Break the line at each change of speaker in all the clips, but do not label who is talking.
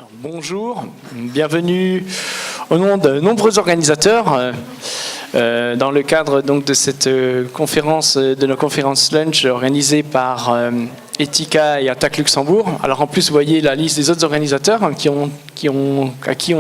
Alors, bonjour, bienvenue au nom de nombreux organisateurs dans le cadre donc, de cette conférence, de nos conférences lunch organisées par Ethica et Attaque Luxembourg. Alors en plus, vous voyez la liste des autres organisateurs à qui on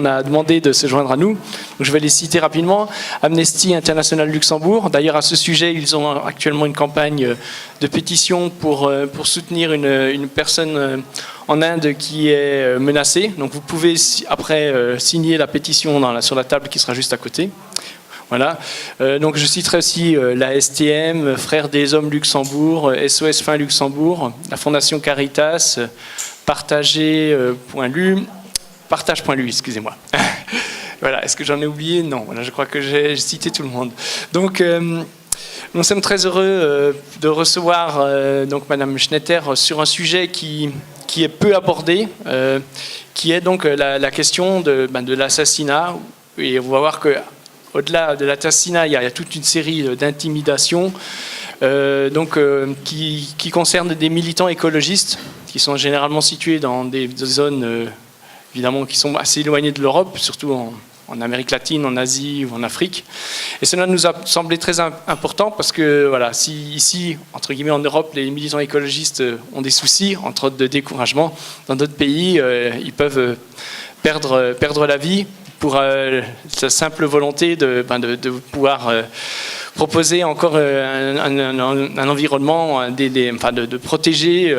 a demandé de se joindre à nous. Donc, je vais les citer rapidement. Amnesty International Luxembourg. D'ailleurs, à ce sujet, ils ont actuellement une campagne de pétition pour soutenir une personne en Inde qui est menacée. Donc vous pouvez après signer la pétition sur la table qui sera juste à côté. Voilà. Donc je citerai aussi la STM, Frères des Hommes Luxembourg, SOS Fin Luxembourg, la Fondation Caritas, Partage.lu, excusez-moi. Voilà. Est-ce que j'en ai oublié? Non. Voilà, je crois que j'ai cité tout le monde. Donc nous sommes très heureux de recevoir donc Madame Schnetter sur un sujet qui est peu abordé, qui est donc la question de l'assassinat. Et on va voir que au-delà de l'assassinat, il y a toute une série d'intimidations qui concernent des militants écologistes qui sont généralement situés dans des zones évidemment qui sont assez éloignées de l'Europe, surtout en Amérique latine, en Asie ou en Afrique. Et cela nous a semblé très important parce que voilà, si ici, entre guillemets en Europe, les militants écologistes ont des soucis, entre autres de découragement, dans d'autres pays, ils peuvent perdre la vie pour sa simple volonté de pouvoir proposer encore un environnement, de protéger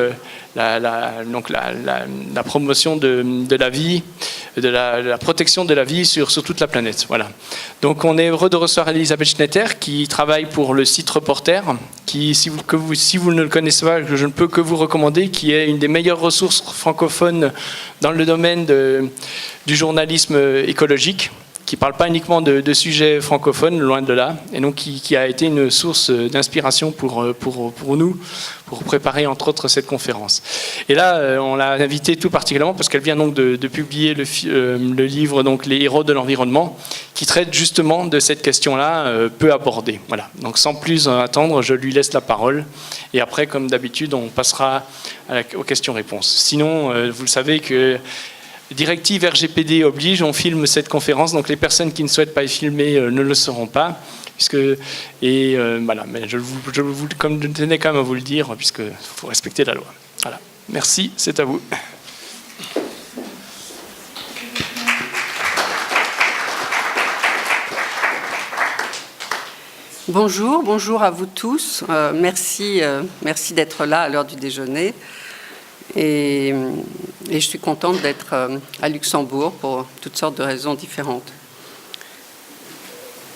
la promotion de la vie, de la protection de la vie sur toute la planète. Voilà. Donc on est heureux de recevoir Elisabeth Schnetter qui travaille pour le site Reporter, qui, si vous ne le connaissez pas, je ne peux que vous recommander, qui est une des meilleures ressources francophones dans le domaine du journalisme écologique, qui ne parle pas uniquement de sujets francophones, loin de là, et donc qui a été une source d'inspiration pour nous, pour préparer entre autres cette conférence. Et là, on l'a invitée tout particulièrement parce qu'elle vient donc de publier le livre donc, Les héros de l'environnement, qui traite justement de cette question-là, peu abordée. Voilà. Donc sans plus attendre, je lui laisse la parole, et après, comme d'habitude, on passera aux questions-réponses. Sinon, vous le savez que directive RGPD oblige, on filme cette conférence, donc les personnes qui ne souhaitent pas y filmer ne le seront pas. Voilà, mais je tenais quand même à vous le dire, puisqu'il faut respecter la loi. Voilà. Merci, c'est à vous.
Bonjour à vous tous. Merci d'être là à l'heure du déjeuner. Et je suis contente d'être à Luxembourg pour toutes sortes de raisons différentes.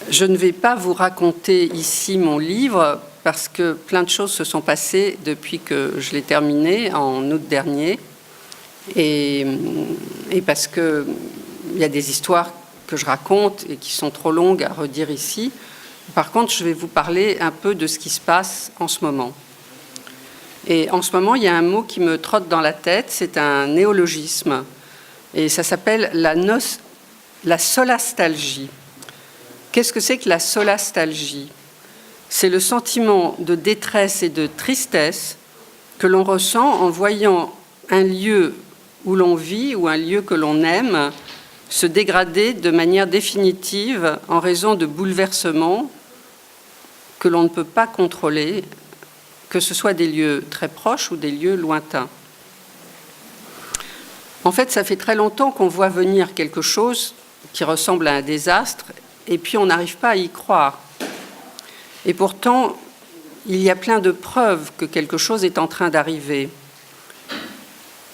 Je ne vais pas vous raconter ici mon livre parce que plein de choses se sont passées depuis que je l'ai terminé en août dernier et parce qu'il y a des histoires que je raconte et qui sont trop longues à redire ici. Par contre, je vais vous parler un peu de ce qui se passe en ce moment. Et en ce moment, il y a un mot qui me trotte dans la tête, c'est un néologisme, et ça s'appelle la solastalgie. Qu'est-ce que c'est que la solastalgie? C'est le sentiment de détresse et de tristesse que l'on ressent en voyant un lieu où l'on vit ou un lieu que l'on aime se dégrader de manière définitive en raison de bouleversements que l'on ne peut pas contrôler, que ce soit des lieux très proches ou des lieux lointains. En fait, ça fait très longtemps qu'on voit venir quelque chose qui ressemble à un désastre, et puis on n'arrive pas à y croire. Et pourtant, il y a plein de preuves que quelque chose est en train d'arriver.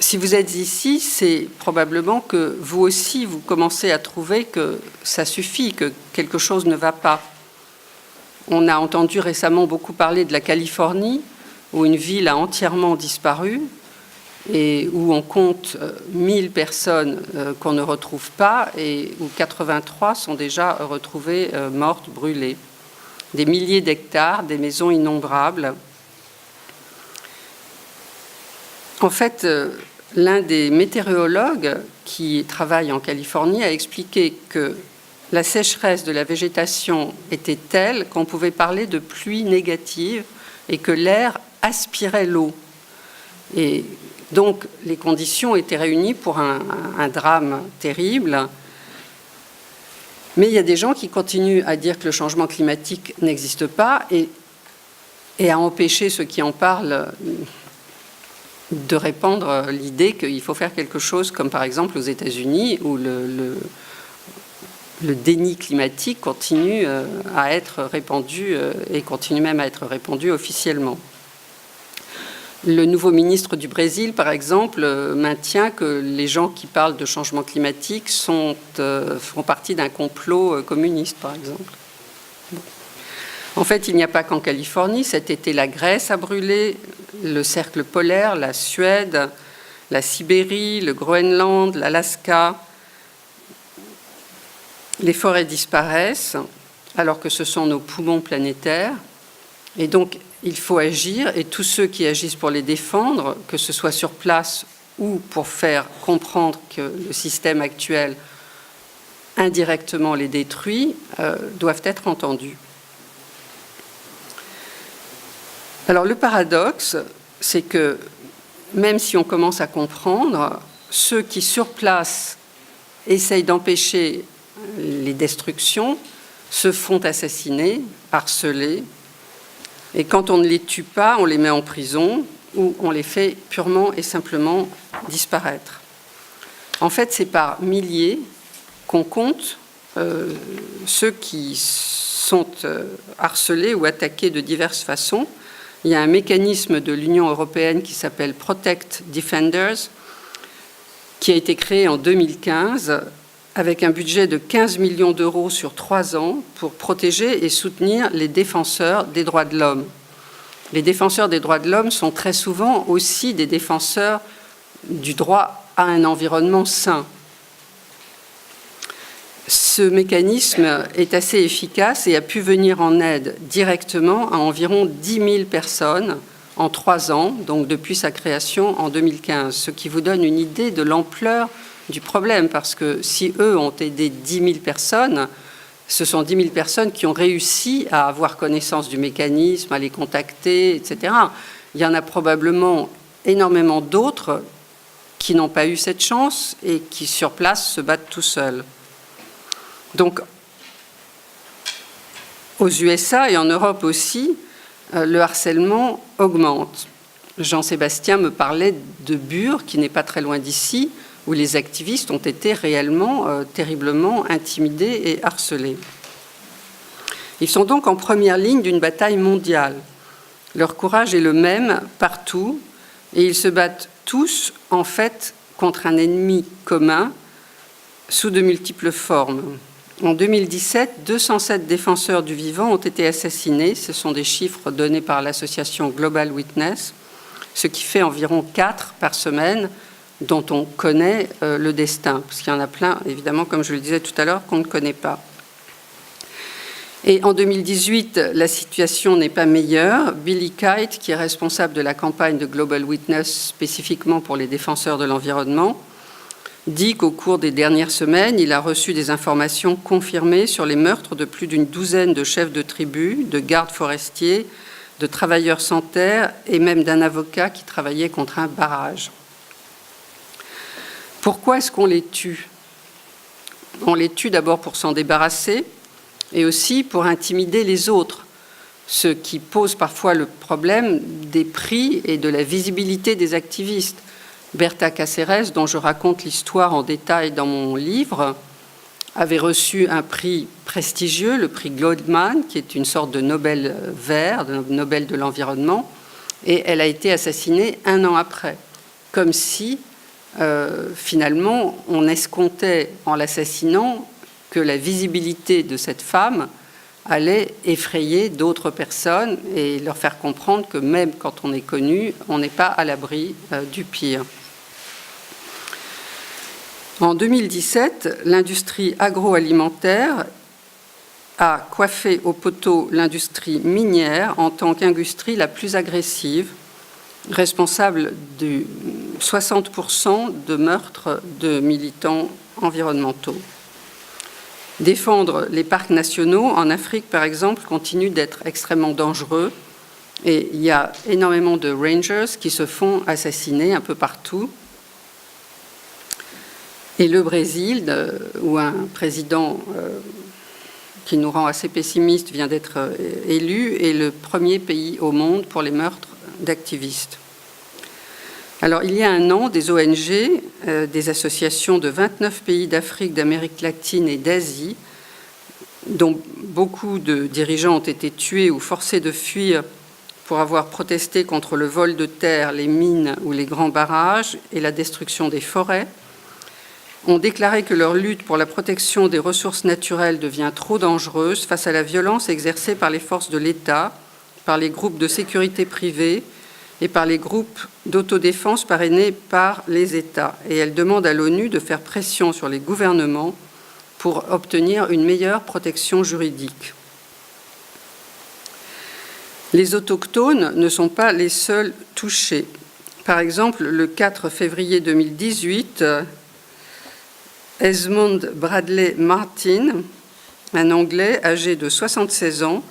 Si vous êtes ici, c'est probablement que vous aussi, vous commencez à trouver que ça suffit, que quelque chose ne va pas. On a entendu récemment beaucoup parler de la Californie, où une ville a entièrement disparu et où on compte 1000 personnes qu'on ne retrouve pas et où 83 sont déjà retrouvées mortes, brûlées. Des milliers d'hectares, des maisons innombrables. En fait, l'un des météorologues qui travaille en Californie a expliqué que la sécheresse de la végétation était telle qu'on pouvait parler de pluie négative et que l'air aspirait l'eau. Et Donc les conditions étaient réunies pour un drame terrible. Mais il y a des gens qui continuent à dire que le changement climatique n'existe pas et à empêcher ceux qui en parlent de répandre l'idée qu'il faut faire quelque chose, comme par exemple aux États-Unis, où le déni climatique continue à être répandu et continue même à être répandu officiellement. Le nouveau ministre du Brésil, par exemple, maintient que les gens qui parlent de changement climatique font partie d'un complot communiste, par exemple. En fait, il n'y a pas qu'en Californie. Cet été, la Grèce a brûlé, le cercle polaire, la Suède, la Sibérie, le Groenland, l'Alaska. Les forêts disparaissent, alors que ce sont nos poumons planétaires. Et donc, il faut agir, et tous ceux qui agissent pour les défendre, que ce soit sur place ou pour faire comprendre que le système actuel indirectement les détruit, doivent être entendus. Alors le paradoxe, c'est que même si on commence à comprendre, ceux qui sur place essayent d'empêcher les destructions se font assassiner, harceler, et quand on ne les tue pas, on les met en prison ou on les fait purement et simplement disparaître. En fait, c'est par milliers qu'on compte ceux qui sont harcelés ou attaqués de diverses façons. Il y a un mécanisme de l'Union européenne qui s'appelle Protect Defenders, qui a été créé en 2015 avec un budget de 15 millions d'euros sur 3 ans pour protéger et soutenir les défenseurs des droits de l'homme. Les défenseurs des droits de l'homme sont très souvent aussi des défenseurs du droit à un environnement sain. Ce mécanisme est assez efficace et a pu venir en aide directement à environ 10 000 personnes en 3 ans, donc depuis sa création en 2015, ce qui vous donne une idée de l'ampleur du problème, parce que si eux ont aidé 10 000 personnes, ce sont 10 000 personnes qui ont réussi à avoir connaissance du mécanisme, à les contacter, etc. Il y en a probablement énormément d'autres qui n'ont pas eu cette chance et qui, sur place, se battent tout seuls. Donc, aux USA et en Europe aussi, le harcèlement augmente. Jean-Sébastien me parlait de Bure, qui n'est pas très loin d'ici, où les activistes ont été réellement terriblement intimidés et harcelés. Ils sont donc en première ligne d'une bataille mondiale. Leur courage est le même partout et ils se battent tous, en fait, contre un ennemi commun sous de multiples formes. En 2017, 207 défenseurs du vivant ont été assassinés. Ce sont des chiffres donnés par l'association Global Witness, ce qui fait environ 4 par semaine dont on connaît le destin, parce qu'il y en a plein, évidemment, comme je le disais tout à l'heure, qu'on ne connaît pas. Et en 2018, la situation n'est pas meilleure. Billy Kite, qui est responsable de la campagne de Global Witness spécifiquement pour les défenseurs de l'environnement, dit qu'au cours des dernières semaines, il a reçu des informations confirmées sur les meurtres de plus d'une douzaine de chefs de tribus, de gardes forestiers, de travailleurs sans terre et même d'un avocat qui travaillait contre un barrage. Pourquoi est-ce qu'on les tue ? On les tue d'abord pour s'en débarrasser et aussi pour intimider les autres, ce qui pose parfois le problème des prix et de la visibilité des activistes. Berta Cáceres, dont je raconte l'histoire en détail dans mon livre, avait reçu un prix prestigieux, le prix Goldman, qui est une sorte de Nobel vert, de Nobel de l'environnement, et elle a été assassinée 1 an après, comme si finalement on escomptait en l'assassinant que la visibilité de cette femme allait effrayer d'autres personnes et leur faire comprendre que même quand on est connu, on n'est pas à l'abri du pire. En 2017, l'industrie agroalimentaire a coiffé au poteau l'industrie minière en tant qu'industrie la plus agressive, responsable de 60% de meurtres de militants environnementaux. Défendre les parcs nationaux en Afrique, par exemple, continue d'être extrêmement dangereux Et il y a énormément de rangers qui se font assassiner un peu partout. Et le Brésil, où un président qui nous rend assez pessimistes vient d'être élu, est le premier pays au monde pour les meurtres d'activistes. Alors, il y a un an, des ONG, des associations de 29 pays d'Afrique, d'Amérique latine et d'Asie, dont beaucoup de dirigeants ont été tués ou forcés de fuir pour avoir protesté contre le vol de terre, les mines ou les grands barrages et la destruction des forêts, ont déclaré que leur lutte pour la protection des ressources naturelles devient trop dangereuse face à la violence exercée par les forces de l'État, par les groupes de sécurité privés et par les groupes d'autodéfense parrainés par les États. Et elles demandent à l'ONU de faire pression sur les gouvernements pour obtenir une meilleure protection juridique. Les autochtones ne sont pas les seuls touchés. Par exemple, le 4 février 2018, Esmond Bradley Martin, un Anglais âgé de 76 ans,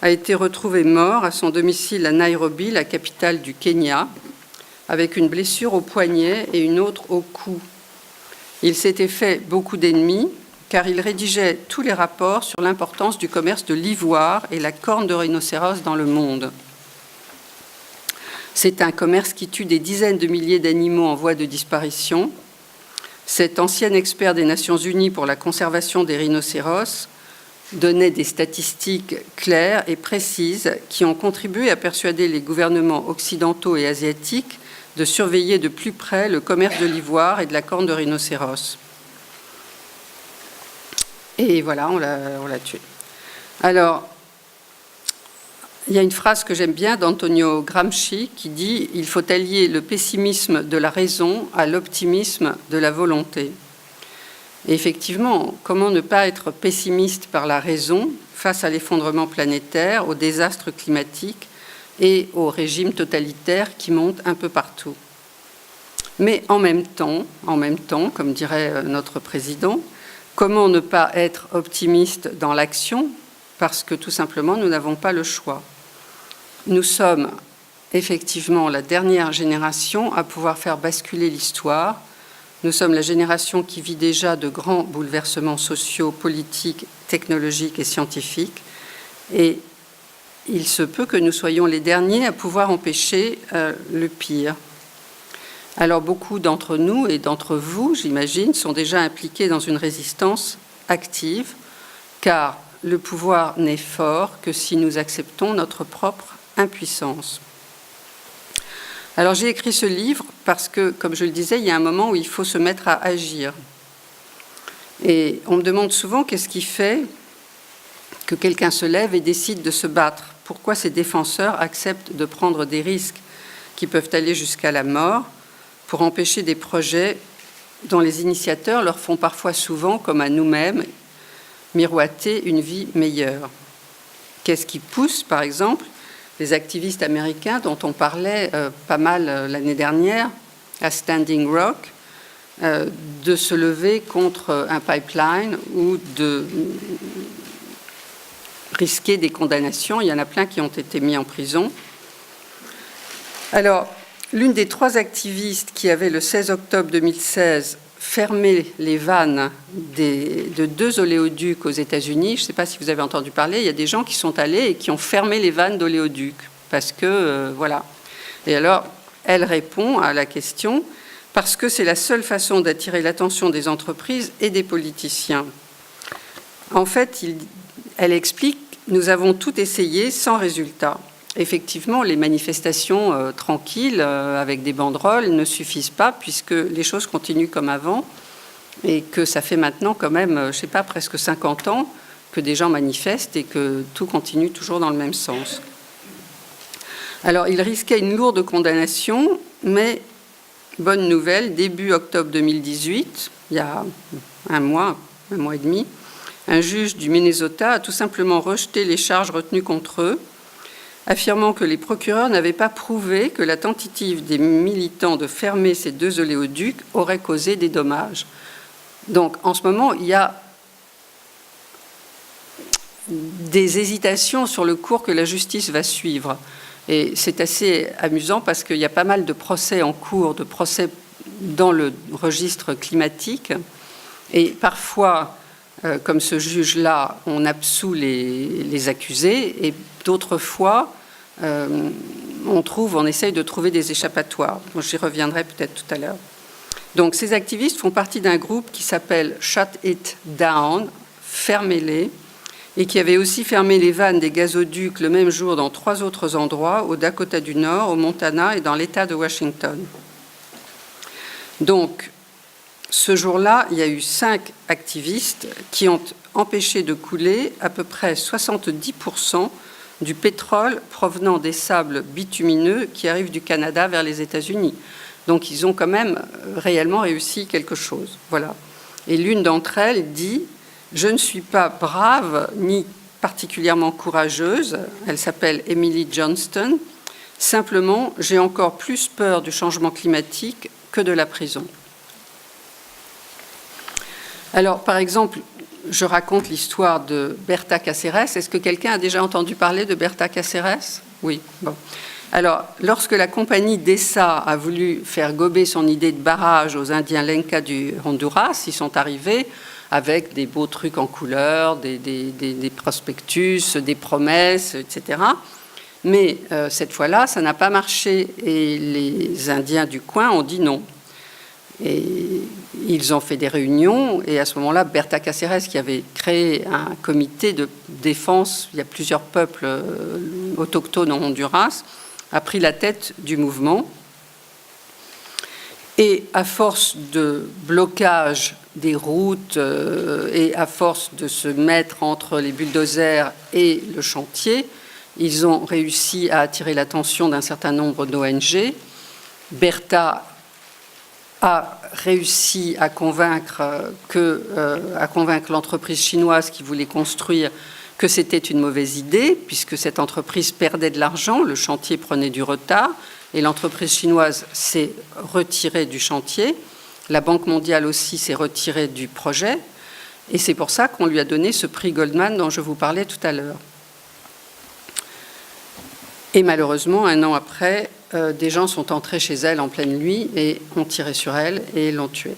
a été retrouvé mort à son domicile à Nairobi, la capitale du Kenya, avec une blessure au poignet et une autre au cou. Il s'était fait beaucoup d'ennemis car il rédigeait tous les rapports sur l'importance du commerce de l'ivoire et la corne de rhinocéros dans le monde. C'est un commerce qui tue des dizaines de milliers d'animaux en voie de disparition. Cet ancien expert des Nations Unies pour la conservation des rhinocéros donnait des statistiques claires et précises qui ont contribué à persuader les gouvernements occidentaux et asiatiques de surveiller de plus près le commerce de l'ivoire et de la corne de rhinocéros. Et voilà, on l'a tué. Alors, il y a une phrase que j'aime bien d'Antonio Gramsci qui dit « Il faut allier le pessimisme de la raison à l'optimisme de la volonté ». Et effectivement, comment ne pas être pessimiste par la raison face à l'effondrement planétaire, aux désastres climatiques et aux régimes totalitaires qui montent un peu partout. Mais en même temps, comme dirait notre président, comment ne pas être optimiste dans l'action? Parce que tout simplement, nous n'avons pas le choix. Nous sommes effectivement la dernière génération à pouvoir faire basculer l'histoire. Nous sommes la génération qui vit déjà de grands bouleversements sociaux, politiques, technologiques et scientifiques. Et il se peut que nous soyons les derniers à pouvoir empêcher le pire. Alors beaucoup d'entre nous et d'entre vous, j'imagine, sont déjà impliqués dans une résistance active, car le pouvoir n'est fort que si nous acceptons notre propre impuissance. Alors j'ai écrit ce livre parce que, comme je le disais, il y a un moment où il faut se mettre à agir. Et on me demande souvent qu'est-ce qui fait que quelqu'un se lève et décide de se battre. Pourquoi ces défenseurs acceptent de prendre des risques qui peuvent aller jusqu'à la mort pour empêcher des projets dont les initiateurs leur font parfois souvent, comme à nous-mêmes, miroiter une vie meilleure. Qu'est-ce qui pousse, par exemple, les activistes américains dont on parlait pas mal l'année dernière à Standing Rock, de se lever contre un pipeline ou de risquer des condamnations? Il y en a plein qui ont été mis en prison. Alors, l'une des 3 activistes qui avait le 16 octobre 2016 fermé les vannes de 2 oléoducs aux États-Unis, je ne sais pas si vous avez entendu parler, il y a des gens qui sont allés et qui ont fermé les vannes d'oléoducs parce que, voilà. Et alors, elle répond à la question parce que c'est la seule façon d'attirer l'attention des entreprises et des politiciens. En fait, elle explique, nous avons tout essayé sans résultat. Effectivement, les manifestations tranquilles avec des banderoles ne suffisent pas puisque les choses continuent comme avant et que ça fait maintenant quand même, je ne sais pas, presque 50 ans que des gens manifestent et que tout continue toujours dans le même sens. Alors, il risquait une lourde condamnation, mais bonne nouvelle, début octobre 2018, il y a un mois et demi, un juge du Minnesota a tout simplement rejeté les charges retenues contre eux, affirmant que les procureurs n'avaient pas prouvé que la tentative des militants de fermer ces 2 oléoducs aurait causé des dommages. Donc, en ce moment, il y a des hésitations sur le cours que la justice va suivre. Et c'est assez amusant parce qu'il y a pas mal de procès en cours, de procès dans le registre climatique. Et parfois, comme ce juge-là, on absout les accusés, et d'autres fois, on essaye de trouver des échappatoires. Bon, j'y reviendrai peut-être tout à l'heure. Donc, ces activistes font partie d'un groupe qui s'appelle Shut It Down, fermez-les, et qui avait aussi fermé les vannes des gazoducs le même jour dans 3 autres endroits, au Dakota du Nord, au Montana et dans l'État de Washington. Donc, ce jour-là, il y a eu 5 activistes qui ont empêché de couler à peu près 70% du pétrole provenant des sables bitumineux qui arrivent du Canada vers les États-Unis. Donc, ils ont quand même réellement réussi quelque chose. Voilà. Et l'une d'entre elles dit « Je ne suis pas brave ni particulièrement courageuse », elle s'appelle Emily Johnston, « simplement, j'ai encore plus peur du changement climatique que de la prison ». Alors, par exemple, je raconte l'histoire de Berta Cáceres. Est-ce que quelqu'un a déjà entendu parler de Berta Cáceres? Oui. Bon. Alors, lorsque la compagnie DESA a voulu faire gober son idée de barrage aux Indiens Lenca du Honduras, ils sont arrivés avec des beaux trucs en couleur, des prospectus, des promesses, etc. Mais cette fois-là, ça n'a pas marché et les Indiens du coin ont dit non. Et ils ont fait des réunions et à ce moment-là, Berta Cáceres, qui avait créé un comité de défense, il y a plusieurs peuples autochtones en Honduras, a pris la tête du mouvement. Et à force de blocage des routes et à force de se mettre entre les bulldozers et le chantier, ils ont réussi à attirer l'attention d'un certain nombre d'ONG. Berta a réussi à convaincre l'entreprise chinoise qui voulait construire que c'était une mauvaise idée, puisque cette entreprise perdait de l'argent, le chantier prenait du retard, et l'entreprise chinoise s'est retirée du chantier. La Banque mondiale aussi s'est retirée du projet, et c'est pour ça qu'on lui a donné ce prix Goldman dont je vous parlais tout à l'heure. Et malheureusement, 1 an après, des gens sont entrés chez elle en pleine nuit et ont tiré sur elle et l'ont tuée.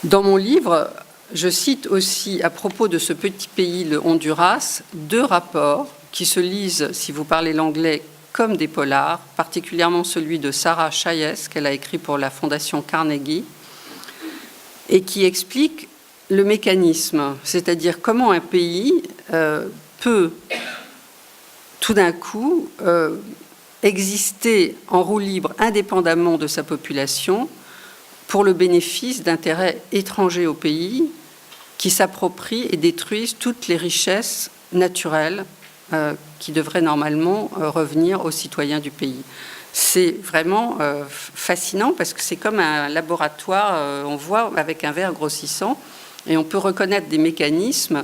Dans mon livre, je cite aussi, à propos de ce petit pays, le Honduras, 2 rapports qui se lisent, si vous parlez l'anglais, comme des polars, particulièrement celui de Sarah Chayes, qu'elle a écrit pour la Fondation Carnegie, et qui explique le mécanisme, c'est-à-dire comment un pays peut tout d'un coup exister en roue libre indépendamment de sa population pour le bénéfice d'intérêts étrangers au pays qui s'approprient et détruisent toutes les richesses naturelles qui devraient normalement revenir aux citoyens du pays. C'est vraiment fascinant parce que c'est comme un laboratoire, on voit avec un verre grossissant, et on peut reconnaître des mécanismes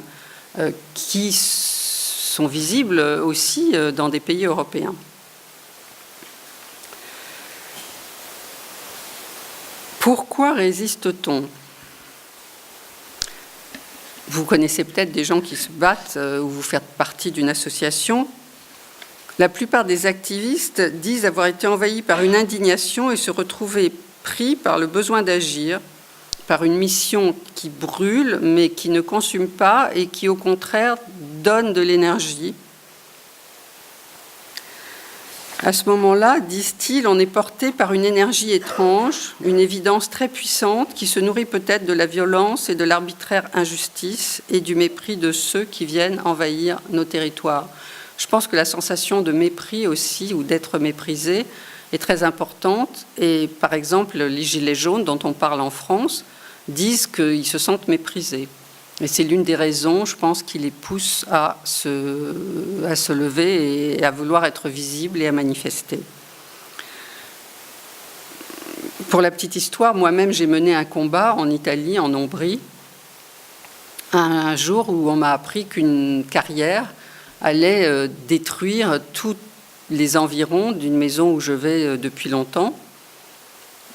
qui sont visibles aussi dans des pays européens. Pourquoi résiste-t-on ? Vous connaissez peut-être des gens qui se battent ou vous faites partie d'une association. La plupart des activistes disent avoir été envahis par une indignation et se retrouver pris par le besoin d'agir, par une mission qui brûle mais qui ne consume pas et qui au contraire donne de l'énergie. À ce moment-là, disent-ils, on est porté par une énergie étrange, une évidence très puissante qui se nourrit peut-être de la violence et de l'arbitraire injustice et du mépris de ceux qui viennent envahir nos territoires. Je pense que la sensation de mépris aussi, ou d'être méprisé, est très importante. Et par exemple, les Gilets jaunes dont on parle en France disent qu'ils se sentent méprisés. Et c'est l'une des raisons, je pense, qui les pousse à se lever et à vouloir être visibles et à manifester. Pour la petite histoire, moi-même, j'ai mené un combat en Italie, en Ombrie, un jour où on m'a appris qu'une carrière allait détruire tous les environs d'une maison où je vais depuis longtemps.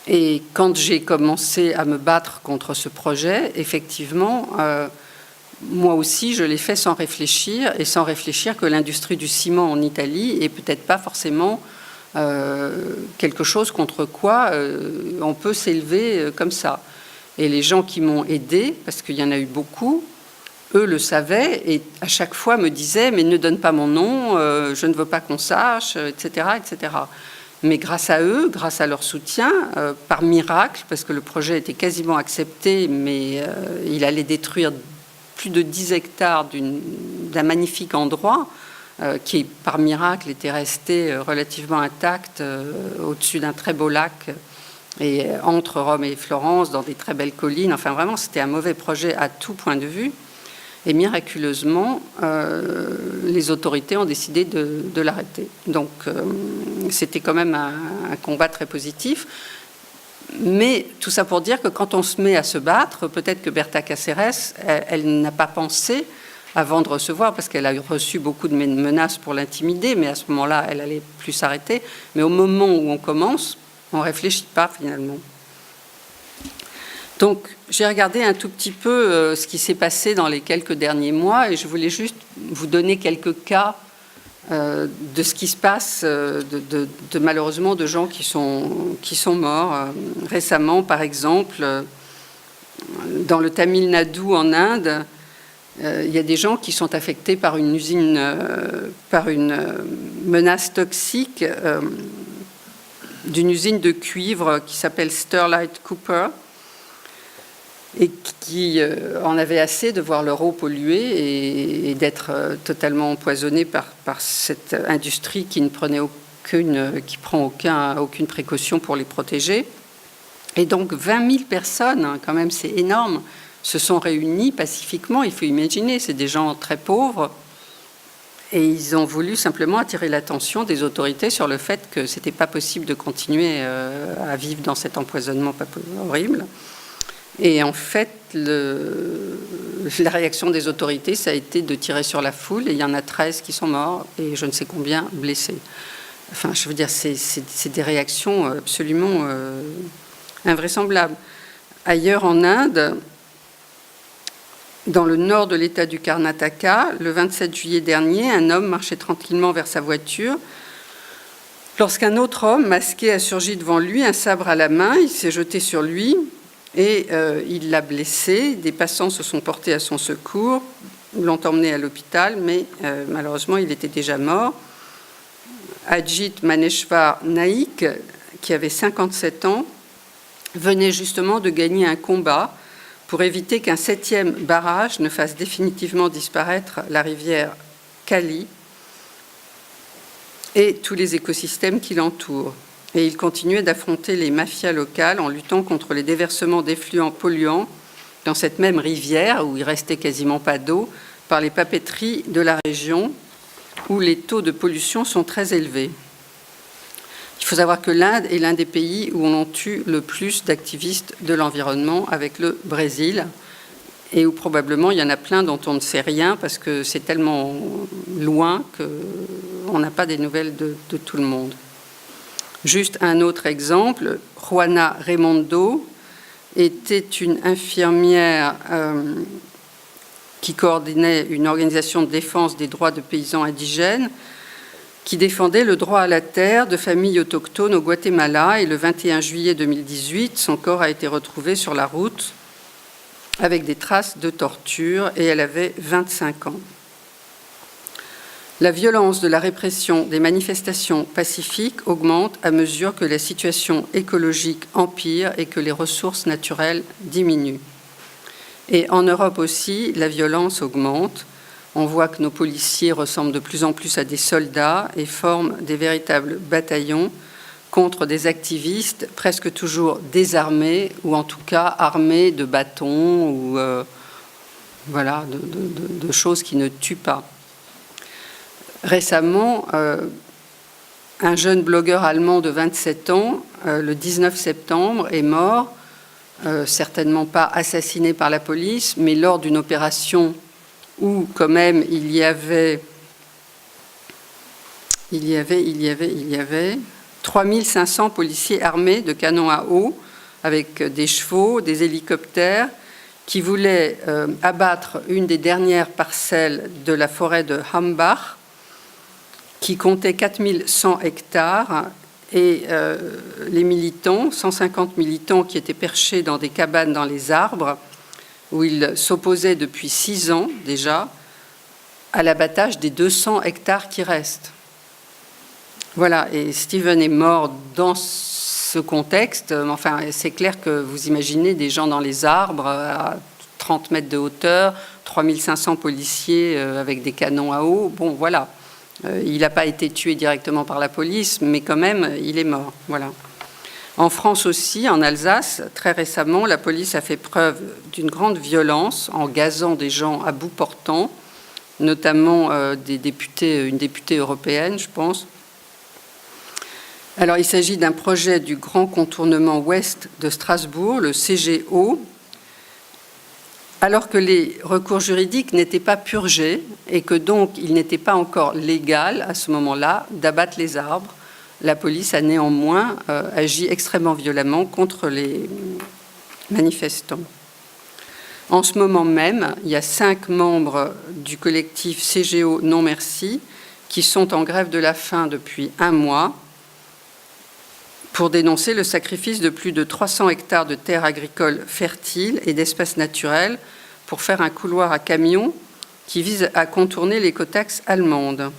Et quand j'ai commencé à me battre contre ce projet, effectivement, moi aussi, je l'ai fait sans réfléchir, et sans réfléchir que l'industrie du ciment en Italie est peut-être pas forcément quelque chose contre quoi on peut s'élever comme ça. Et les gens qui m'ont aidé, parce qu'il y en a eu beaucoup, eux le savaient et à chaque fois me disaient « mais ne donne pas mon nom, je ne veux pas qu'on sache, etc. etc. » Mais grâce à eux, grâce à leur soutien, par miracle, parce que le projet était quasiment accepté, mais il allait détruire plus de 10 hectares d'un magnifique endroit, qui, par miracle, était resté relativement intact au-dessus d'un très beau lac, et entre Rome et Florence, dans des très belles collines. Enfin, vraiment, c'était un mauvais projet à tout point de vue. Et miraculeusement, les autorités ont décidé de l'arrêter. Donc, c'était quand même un combat très positif. Mais tout ça pour dire que quand on se met à se battre, peut-être que Berta Cáceres, elle n'a pas pensé avant de recevoir, parce qu'elle a reçu beaucoup de menaces pour l'intimider, mais à ce moment-là, elle allait plus s'arrêter. Mais au moment où on commence, on ne réfléchit pas finalement. Donc, j'ai regardé un tout petit peu ce qui s'est passé dans les quelques derniers mois, et je voulais juste vous donner quelques cas de ce qui se passe, malheureusement, de gens qui sont morts. Récemment, par exemple, dans le Tamil Nadu en Inde, il y a des gens qui sont affectés par une usine, par une menace toxique d'une usine de cuivre qui s'appelle Sterlite Cooper, et qui en avait assez de voir leur eau polluée et d'être totalement empoisonnée par cette industrie qui ne prenait qui prend aucune précaution pour les protéger. Et donc 20 000 personnes, quand même c'est énorme, se sont réunies pacifiquement. Il faut imaginer, c'est des gens très pauvres, et ils ont voulu simplement attirer l'attention des autorités sur le fait que c'était pas possible de continuer à vivre dans cet empoisonnement horrible. Et en fait, la réaction des autorités, ça a été de tirer sur la foule, et il y en a 13 qui sont morts et je ne sais combien blessés. Enfin, je veux dire, c'est des réactions absolument invraisemblables. Ailleurs en Inde, dans le nord de l'État du Karnataka, le 27 juillet dernier, un homme marchait tranquillement vers sa voiture lorsqu'un autre homme masqué a surgi devant lui, un sabre à la main. Il s'est jeté sur lui et il l'a blessé. Des passants se sont portés à son secours, l'ont emmené à l'hôpital, mais malheureusement, il était déjà mort. Ajit Maneshwar Naik, qui avait 57 ans, venait justement de gagner un combat pour éviter qu'un 7e barrage ne fasse définitivement disparaître la rivière Kali et tous les écosystèmes qui l'entourent. Et il continuait d'affronter les mafias locales en luttant contre les déversements d'effluents polluants dans cette même rivière où il restait quasiment pas d'eau par les papeteries de la région où les taux de pollution sont très élevés. Il faut savoir que l'Inde est l'un des pays où on tue le plus d'activistes de l'environnement, avec le Brésil, et où probablement il y en a plein dont on ne sait rien parce que c'est tellement loin qu'on n'a pas des nouvelles de tout le monde. Juste un autre exemple, Juana Raimondo était une infirmière qui coordonnait une organisation de défense des droits de paysans indigènes qui défendait le droit à la terre de familles autochtones au Guatemala. Et le 21 juillet 2018, son corps a été retrouvé sur la route avec des traces de torture et elle avait 25 ans. La violence de la répression des manifestations pacifiques augmente à mesure que la situation écologique empire et que les ressources naturelles diminuent. Et en Europe aussi, la violence augmente. On voit que nos policiers ressemblent de plus en plus à des soldats et forment des véritables bataillons contre des activistes presque toujours désarmés ou en tout cas armés de bâtons ou voilà, de choses qui ne tuent pas. Récemment, un jeune blogueur allemand de 27 ans, le 19 septembre, est mort, certainement pas assassiné par la police, mais lors d'une opération où quand même il y avait 3500 policiers armés de canons à eau avec des chevaux, des hélicoptères qui voulait abattre une des dernières parcelles de la forêt de Hambach, qui comptait 4100 hectares, et les militants, 150 militants qui étaient perchés dans des cabanes dans les arbres, où ils s'opposaient depuis 6 ans déjà à l'abattage des 200 hectares qui restent. Voilà, et Stephen est mort dans ce contexte. Enfin, c'est clair que vous imaginez des gens dans les arbres à 30 mètres de hauteur, 3500 policiers avec des canons à eau. Bon, voilà. Il n'a pas été tué directement par la police, mais quand même, il est mort. Voilà. En France aussi, en Alsace, très récemment, la police a fait preuve d'une grande violence en gazant des gens à bout portant, notamment une députée européenne, je pense. Alors, il s'agit d'un projet du grand contournement ouest de Strasbourg, le CGO, alors que les recours juridiques n'étaient pas purgés et que donc il n'était pas encore légal à ce moment-là d'abattre les arbres. La police a néanmoins agi extrêmement violemment contre les manifestants. En ce moment même, il y a 5 membres du collectif CGO Non Merci qui sont en grève de la faim depuis 1 mois pour dénoncer le sacrifice de plus de 300 hectares de terres agricoles fertiles et d'espaces naturels pour faire un couloir à camions qui vise à contourner l'écotaxe allemande.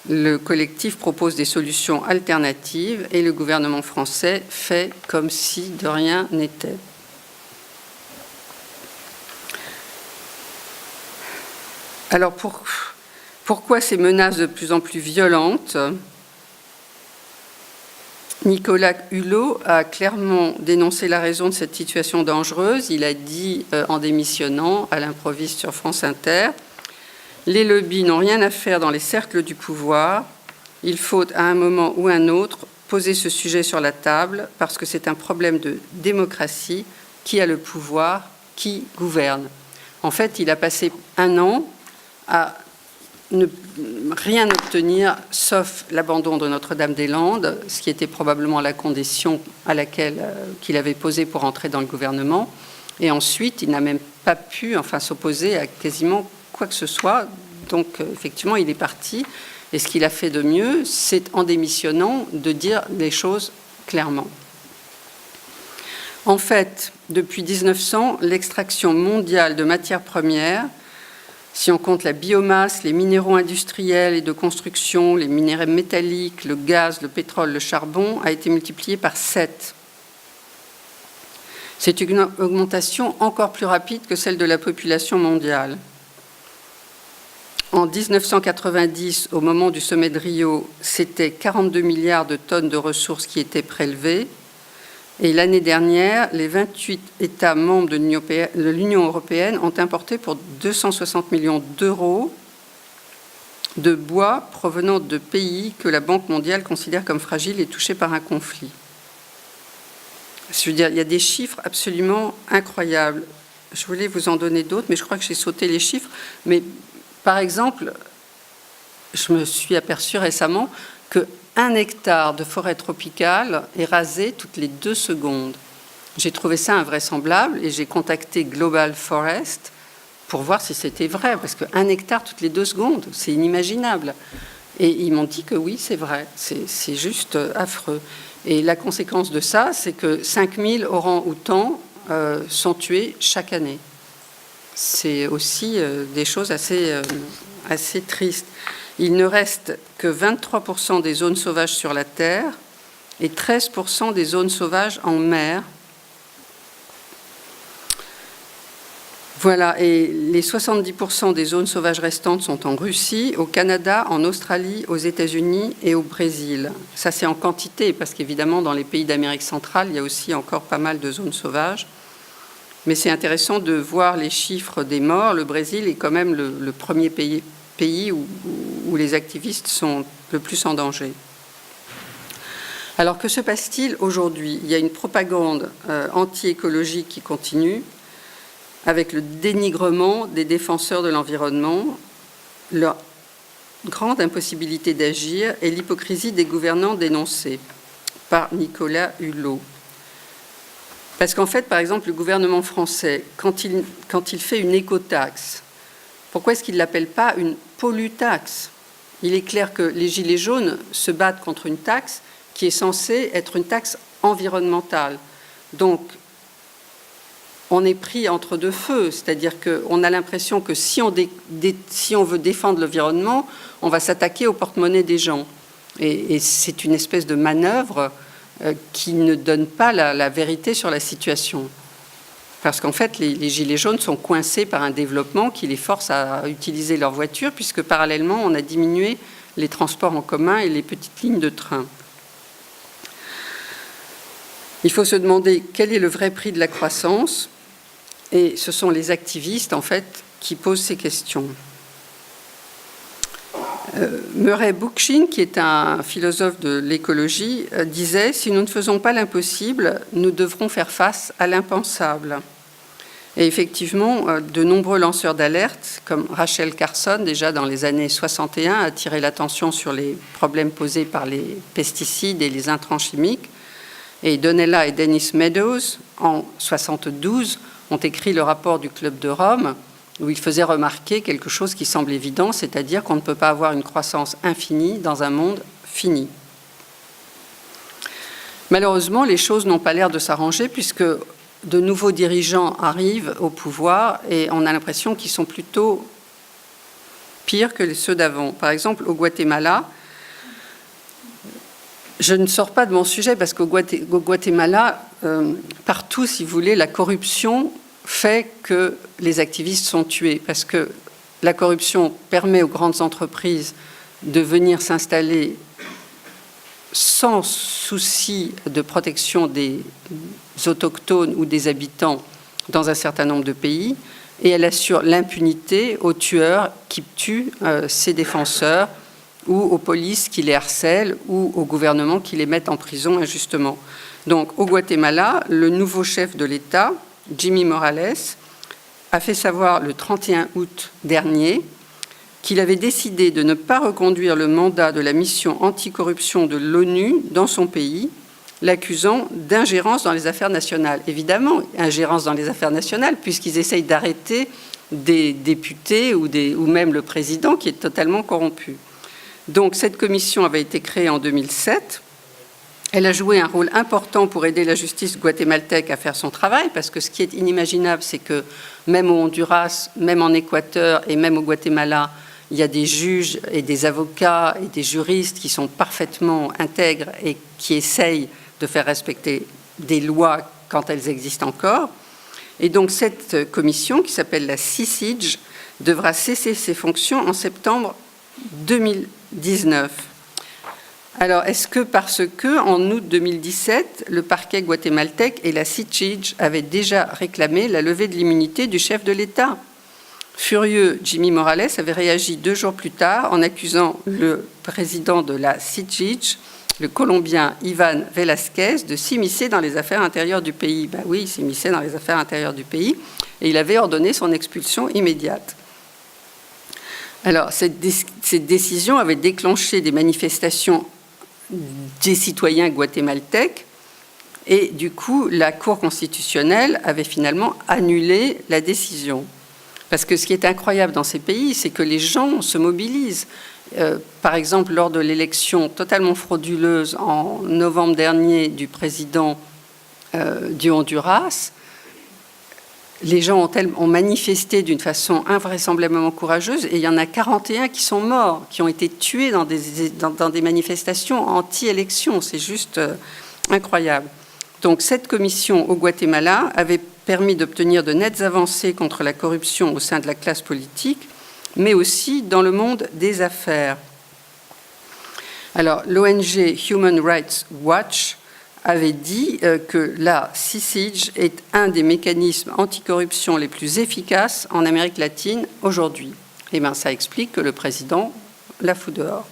Le collectif propose des solutions alternatives et le gouvernement français fait comme si de rien n'était. Alors pourquoi ces menaces de plus en plus violentes ? Nicolas Hulot a clairement dénoncé la raison de cette situation dangereuse. Il a dit en démissionnant à l'improviste sur France Inter « Les lobbies n'ont rien à faire dans les cercles du pouvoir. Il faut à un moment ou un autre poser ce sujet sur la table parce que c'est un problème de démocratie. Qui a le pouvoir? Qui gouverne ?» En fait, il a passé 1 an à ne rien obtenir sauf l'abandon de Notre-Dame-des-Landes, ce qui était probablement la condition à laquelle qu'il avait posée pour entrer dans le gouvernement. Et ensuite, il n'a même pas pu s'opposer à quasiment quoi que ce soit. Donc, effectivement, il est parti. Et ce qu'il a fait de mieux, c'est en démissionnant de dire les choses clairement. En fait, depuis 1900, l'extraction mondiale de matières premières, si on compte la biomasse, les minéraux industriels et de construction, les minéraux métalliques, le gaz, le pétrole, le charbon, a été multipliée par 7. C'est une augmentation encore plus rapide que celle de la population mondiale. En 1990, au moment du sommet de Rio, c'était 42 milliards de tonnes de ressources qui étaient prélevées. Et l'année dernière, les 28 États membres de l'Union européenne ont importé pour 260 millions d'euros de bois provenant de pays que la Banque mondiale considère comme fragiles et touchés par un conflit. Je veux dire, il y a des chiffres absolument incroyables. Je voulais vous en donner d'autres, mais je crois que j'ai sauté les chiffres. Mais par exemple, je me suis aperçue récemment que 1 hectare de forêt tropicale est rasé toutes les 2 secondes. J'ai trouvé ça invraisemblable et j'ai contacté Global Forest pour voir si c'était vrai, parce que 1 hectare toutes les 2 secondes, c'est inimaginable. Et ils m'ont dit que oui, c'est vrai, c'est juste affreux. Et la conséquence de ça, c'est que 5000 orang-outans sont tués chaque année. C'est aussi des choses assez tristes. Il ne reste que 23% des zones sauvages sur la terre et 13% des zones sauvages en mer. Voilà, et les 70% des zones sauvages restantes sont en Russie, au Canada, en Australie, aux États-Unis et au Brésil. Ça, c'est en quantité, parce qu'évidemment, dans les pays d'Amérique centrale, il y a aussi encore pas mal de zones sauvages. Mais c'est intéressant de voir les chiffres des morts. Le Brésil est quand même le premier pays où les activistes sont le plus en danger. Alors, que se passe-t-il aujourd'hui? Il y a une propagande anti-écologique qui continue, avec le dénigrement des défenseurs de l'environnement, leur grande impossibilité d'agir et l'hypocrisie des gouvernants dénoncés par Nicolas Hulot. Parce qu'en fait, par exemple, le gouvernement français, quand il fait une écotaxe, pourquoi est-ce qu'il ne l'appelle pas une pollutaxe? Il est clair que les Gilets jaunes se battent contre une taxe qui est censée être une taxe environnementale. Donc, on est pris entre deux feux, c'est-à-dire qu'on a l'impression que si on veut défendre l'environnement, on va s'attaquer au porte-monnaie des gens. Et c'est une espèce de manœuvre qui ne donne pas la vérité sur la situation. Parce qu'en fait, les Gilets jaunes sont coincés par un développement qui les force à utiliser leur voiture, puisque parallèlement, on a diminué les transports en commun et les petites lignes de train. Il faut se demander quel est le vrai prix de la croissance, et ce sont les activistes, en fait, qui posent ces questions. Murray Bookchin, qui est un philosophe de l'écologie, disait « Si nous ne faisons pas l'impossible, nous devrons faire face à l'impensable ». Et effectivement, de nombreux lanceurs d'alerte, comme Rachel Carson, déjà dans les années 61, a attiré l'attention sur les problèmes posés par les pesticides et les intrants chimiques. Et Donella et Dennis Meadows, en 72, ont écrit le rapport du Club de Rome, où ils faisaient remarquer quelque chose qui semble évident, c'est-à-dire qu'on ne peut pas avoir une croissance infinie dans un monde fini. Malheureusement, les choses n'ont pas l'air de s'arranger puisque de nouveaux dirigeants arrivent au pouvoir et on a l'impression qu'ils sont plutôt pires que ceux d'avant. Par exemple, au Guatemala, je ne sors pas de mon sujet parce qu'au Guatemala, partout, si vous voulez, la corruption fait que les activistes sont tués, parce que la corruption permet aux grandes entreprises de venir s'installer sans souci de protection des autochtones ou des habitants dans un certain nombre de pays, et elle assure l'impunité aux tueurs qui tuent ses défenseurs, ou aux polices qui les harcèlent, ou au gouvernement qui les met en prison injustement. Donc au Guatemala, le nouveau chef de l'État, Jimmy Morales, a fait savoir le 31 août dernier qu'il avait décidé de ne pas reconduire le mandat de la mission anticorruption de l'ONU dans son pays, l'accusant d'ingérence dans les affaires nationales. Évidemment, ingérence dans les affaires nationales, puisqu'ils essayent d'arrêter des députés ou même le président qui est totalement corrompu. Donc cette commission avait été créée en 2007. Elle a joué un rôle important pour aider la justice guatémaltèque à faire son travail, parce que ce qui est inimaginable, c'est que même au Honduras, même en Équateur et même au Guatemala, il y a des juges et des avocats et des juristes qui sont parfaitement intègres et qui essayent de faire respecter des lois quand elles existent encore. Et donc cette commission, qui s'appelle la CICIG, devra cesser ses fonctions en septembre 2019. Alors, est-ce que parce que, en août 2017, le parquet guatémaltèque et la CICIG avaient déjà réclamé la levée de l'immunité du chef de l'État? Furieux, Jimmy Morales avait réagi 2 jours plus tard en accusant le président de la CICIG, le Colombien Ivan Velasquez, de s'immiscer dans les affaires intérieures du pays. Ben oui, il s'immisçait dans les affaires intérieures du pays et il avait ordonné son expulsion immédiate. Alors, cette décision avait déclenché des manifestations des citoyens guatémaltèques et du coup, la Cour constitutionnelle avait finalement annulé la décision. Parce que ce qui est incroyable dans ces pays, c'est que les gens se mobilisent. Par exemple, lors de l'élection totalement frauduleuse en novembre dernier du président du Honduras, les gens ont manifesté d'une façon invraisemblablement courageuse et il y en a 41 qui sont morts, qui ont été tués dans des manifestations anti-élection. C'est juste incroyable. Donc cette commission au Guatemala avait permis d'obtenir de nettes avancées contre la corruption au sein de la classe politique, mais aussi dans le monde des affaires. Alors l'ONG Human Rights Watch avait dit que la CICIG est un des mécanismes anticorruption les plus efficaces en Amérique latine aujourd'hui. Eh bien, ça explique que le président la fout dehors.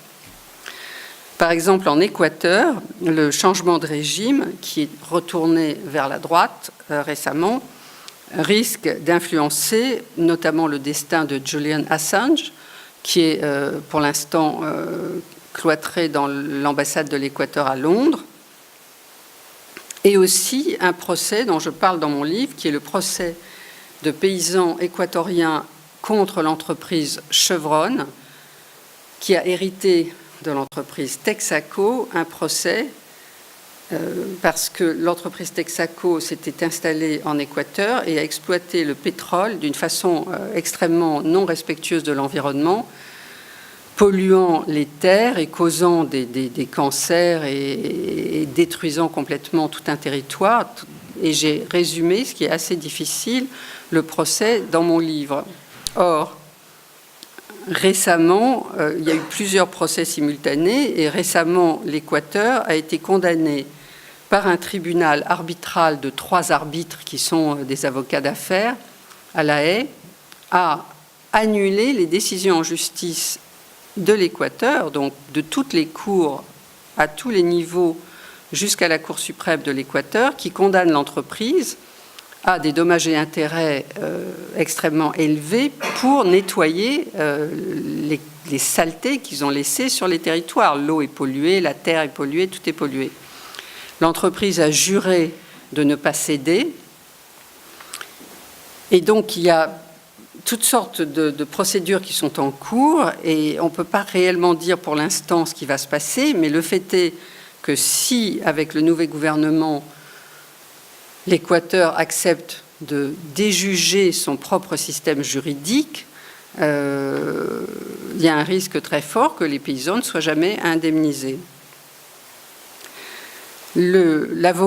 Par exemple, en Équateur, le changement de régime, qui est retourné vers la droite récemment, risque d'influencer notamment le destin de Julian Assange, qui est pour l'instant cloîtré dans l'ambassade de l'Équateur à Londres. et aussi un procès dont je parle dans mon livre, qui est le procès de paysans équatoriens contre l'entreprise Chevron, qui a hérité de l'entreprise Texaco, un procès parce que l'entreprise Texaco s'était installée en Équateur et a exploité le pétrole d'une façon extrêmement non respectueuse de l'environnement, polluant les terres et causant des cancers et détruisant complètement tout un territoire. Et j'ai résumé, ce qui est assez difficile, le procès dans mon livre. Or, récemment, il y a eu plusieurs procès simultanés et récemment, l'Équateur a été condamné par un tribunal arbitral de 3 arbitres qui sont des avocats d'affaires à La Haye à annuler les décisions en justice de l'Équateur, donc de toutes les cours à tous les niveaux jusqu'à la Cour suprême de l'Équateur, qui condamne l'entreprise à des dommages et intérêts extrêmement élevés pour nettoyer les saletés qu'ils ont laissées sur les territoires. L'eau est polluée, la terre est polluée, tout est pollué. L'entreprise a juré de ne pas céder. Et donc, il y a toutes sortes de procédures qui sont en cours et on ne peut pas réellement dire pour l'instant ce qui va se passer, mais le fait est que si, avec le nouveau gouvernement, l'Équateur accepte de déjuger son propre système juridique, il y a un risque très fort que les paysans ne soient jamais indemnisés. L'un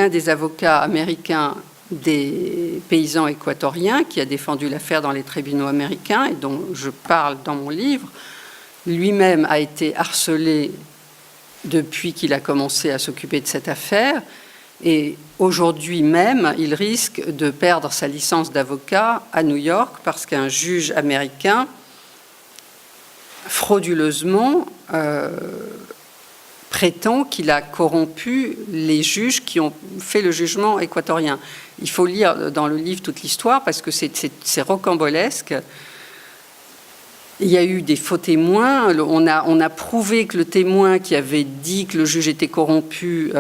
des avocats américains des paysans équatoriens qui a défendu l'affaire dans les tribunaux américains et dont je parle dans mon livre, lui-même a été harcelé depuis qu'il a commencé à s'occuper de cette affaire et aujourd'hui même, il risque de perdre sa licence d'avocat à New York parce qu'un juge américain, frauduleusement, prétend qu'il a corrompu les juges qui ont fait le jugement équatorien. Il faut lire dans le livre toute l'histoire parce que c'est rocambolesque. Il y a eu des faux témoins. On a prouvé que le témoin qui avait dit que le juge était corrompu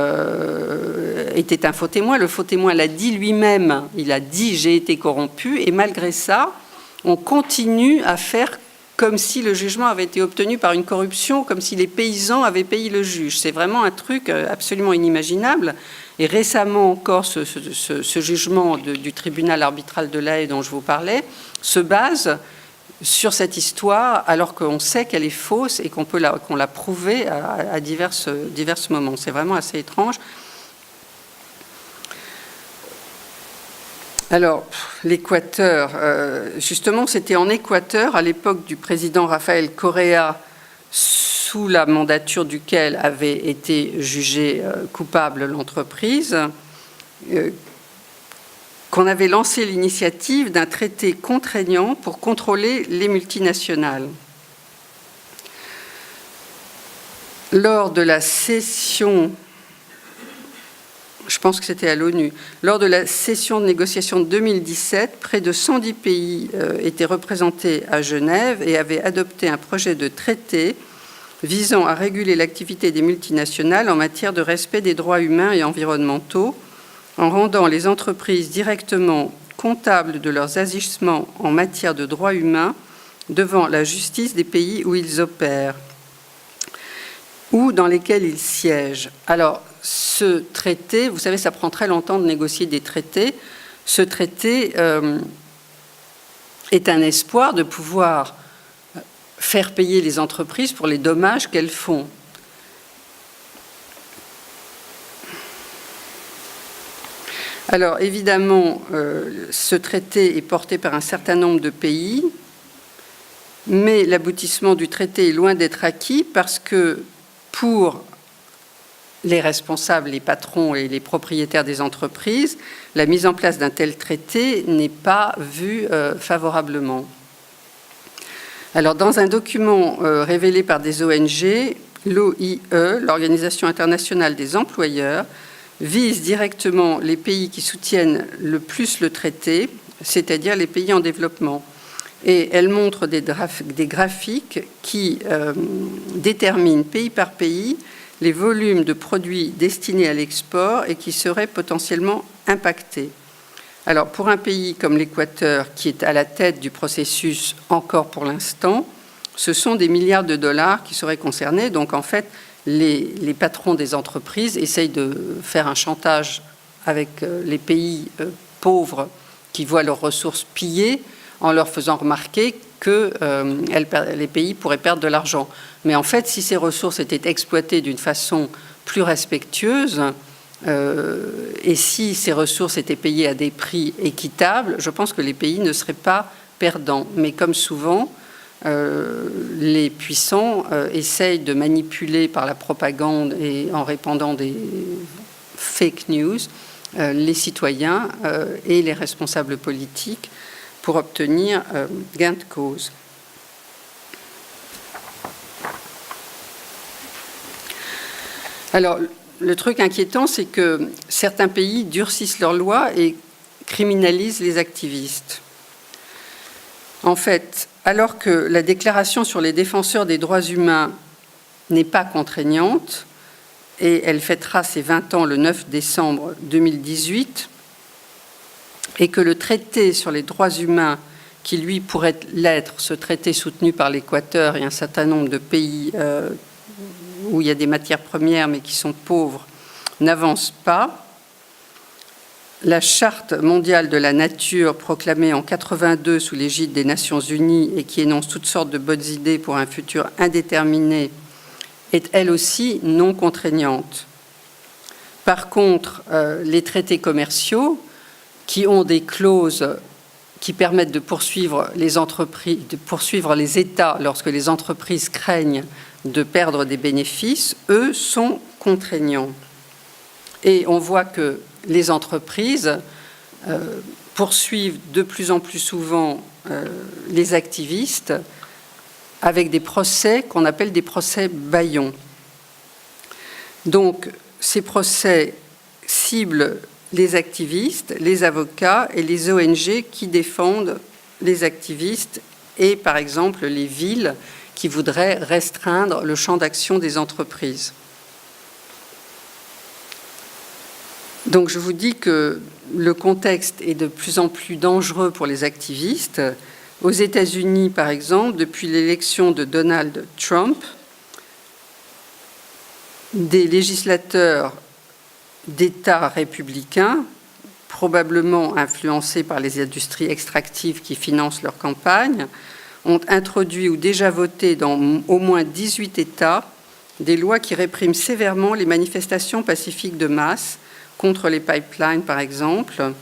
était un faux témoin. Le faux témoin l'a dit lui-même. Il a dit « j'ai été corrompu » et malgré ça, on continue à faire comme si le jugement avait été obtenu par une corruption, comme si les paysans avaient payé le juge. C'est vraiment un truc absolument inimaginable. Et récemment encore, ce jugement du tribunal arbitral de La Haye dont je vous parlais se base sur cette histoire, alors qu'on sait qu'elle est fausse et qu'on l'a prouvée à divers moments. C'est vraiment assez étrange. Alors, l'Équateur, justement, c'était en Équateur, à l'époque du président Rafael Correa, sous la mandature duquel avait été jugée coupable l'entreprise, qu'on avait lancé l'initiative d'un traité contraignant pour contrôler les multinationales. Lors de la session... Je pense que c'était à l'ONU. Lors de la session de négociation de 2017, près de 110 pays étaient représentés à Genève et avaient adopté un projet de traité visant à réguler l'activité des multinationales en matière de respect des droits humains et environnementaux, en rendant les entreprises directement comptables de leurs agissements en matière de droits humains devant la justice des pays où ils opèrent ou dans lesquels ils siègent. Alors, ce traité, vous savez, ça prend très longtemps de négocier des traités. Ce traité est un espoir de pouvoir faire payer les entreprises pour les dommages qu'elles font. Alors, évidemment, ce traité est porté par un certain nombre de pays, mais l'aboutissement du traité est loin d'être acquis parce que pour les responsables, les patrons et les propriétaires des entreprises, la mise en place d'un tel traité n'est pas vue favorablement. Alors, dans un document révélé par des ONG, l'OIE, l'Organisation internationale des employeurs, vise directement les pays qui soutiennent le plus le traité, c'est-à-dire les pays en développement. Et elle montre des graphiques qui déterminent pays par pays les volumes de produits destinés à l'export et qui seraient potentiellement impactés. Alors, pour un pays comme l'Équateur, qui est à la tête du processus encore pour l'instant, ce sont des milliards de dollars qui seraient concernés. Donc, en fait, les patrons des entreprises essayent de faire un chantage avec les pays pauvres qui voient leurs ressources pillées en leur faisant remarquer que les pays pourraient perdre de l'argent. Mais en fait, si ces ressources étaient exploitées d'une façon plus respectueuse, et si ces ressources étaient payées à des prix équitables, je pense que les pays ne seraient pas perdants. Mais comme souvent, les puissants essayent de manipuler par la propagande et en répandant des fake news les citoyens et les responsables politiques pour obtenir gain de cause. Alors, le truc inquiétant, c'est que certains pays durcissent leurs lois et criminalisent les activistes. En fait, alors que la déclaration sur les défenseurs des droits humains n'est pas contraignante, et elle fêtera ses 20 ans le 9 décembre 2018, et que le traité sur les droits humains, qui lui pourrait l'être, ce traité soutenu par l'Équateur et un certain nombre de pays où il y a des matières premières mais qui sont pauvres, n'avance pas. La Charte mondiale de la nature, proclamée en 1982 sous l'égide des Nations unies et qui énonce toutes sortes de bonnes idées pour un futur indéterminé, est elle aussi non contraignante. Par contre, les traités commerciaux, qui ont des clauses qui permettent de poursuivre les entreprises, de poursuivre les États lorsque les entreprises craignent de perdre des bénéfices, eux sont contraignants. Et on voit que les entreprises poursuivent de plus en plus souvent les activistes avec des procès qu'on appelle des procès bâillons. Donc, ces procès ciblent les activistes, les avocats et les ONG qui défendent les activistes et, par exemple, les villes qui voudraient restreindre le champ d'action des entreprises. Donc, je vous dis que le contexte est de plus en plus dangereux pour les activistes. Aux États-Unis, par exemple, depuis l'élection de Donald Trump, des législateurs d'États républicains, probablement influencés par les industries extractives qui financent leur campagne, ont introduit ou déjà voté dans au moins 18 États des lois qui répriment sévèrement les manifestations pacifiques de masse contre les pipelines, par exemple,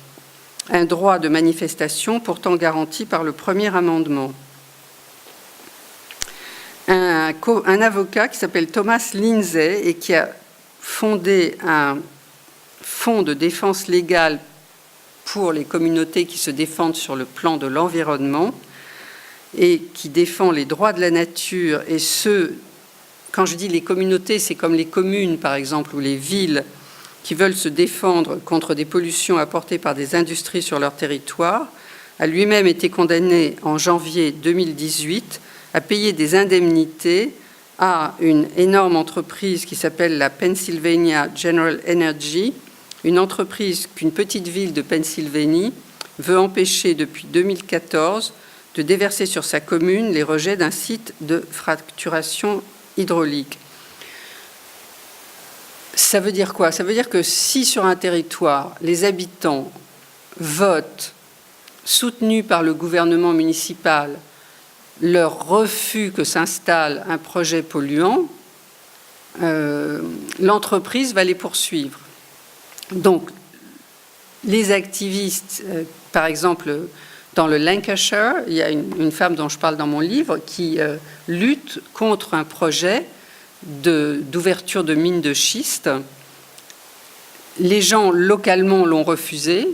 un droit de manifestation pourtant garanti par le premier amendement. Un avocat qui s'appelle Thomas Lindsay et qui a fondé un fonds de défense légale pour les communautés qui se défendent sur le plan de l'environnement et qui défend les droits de la nature et ceux, quand je dis les communautés, c'est comme les communes par exemple ou les villes qui veulent se défendre contre des pollutions apportées par des industries sur leur territoire, a lui-même été condamné en janvier 2018 à payer des indemnités à une énorme entreprise qui s'appelle la Pennsylvania General Energy, une entreprise qu'une petite ville de Pennsylvanie veut empêcher depuis 2014 de déverser sur sa commune les rejets d'un site de fracturation hydraulique. Ça veut dire quoi? Ça veut dire que si sur un territoire, les habitants votent, soutenus par le gouvernement municipal, leur refus que s'installe un projet polluant, l'entreprise va les poursuivre. Donc, les activistes, par exemple, dans le Lancashire, il y a une femme dont je parle dans mon livre qui lutte contre un projet d'ouverture de mines de schiste. Les gens localement l'ont refusé,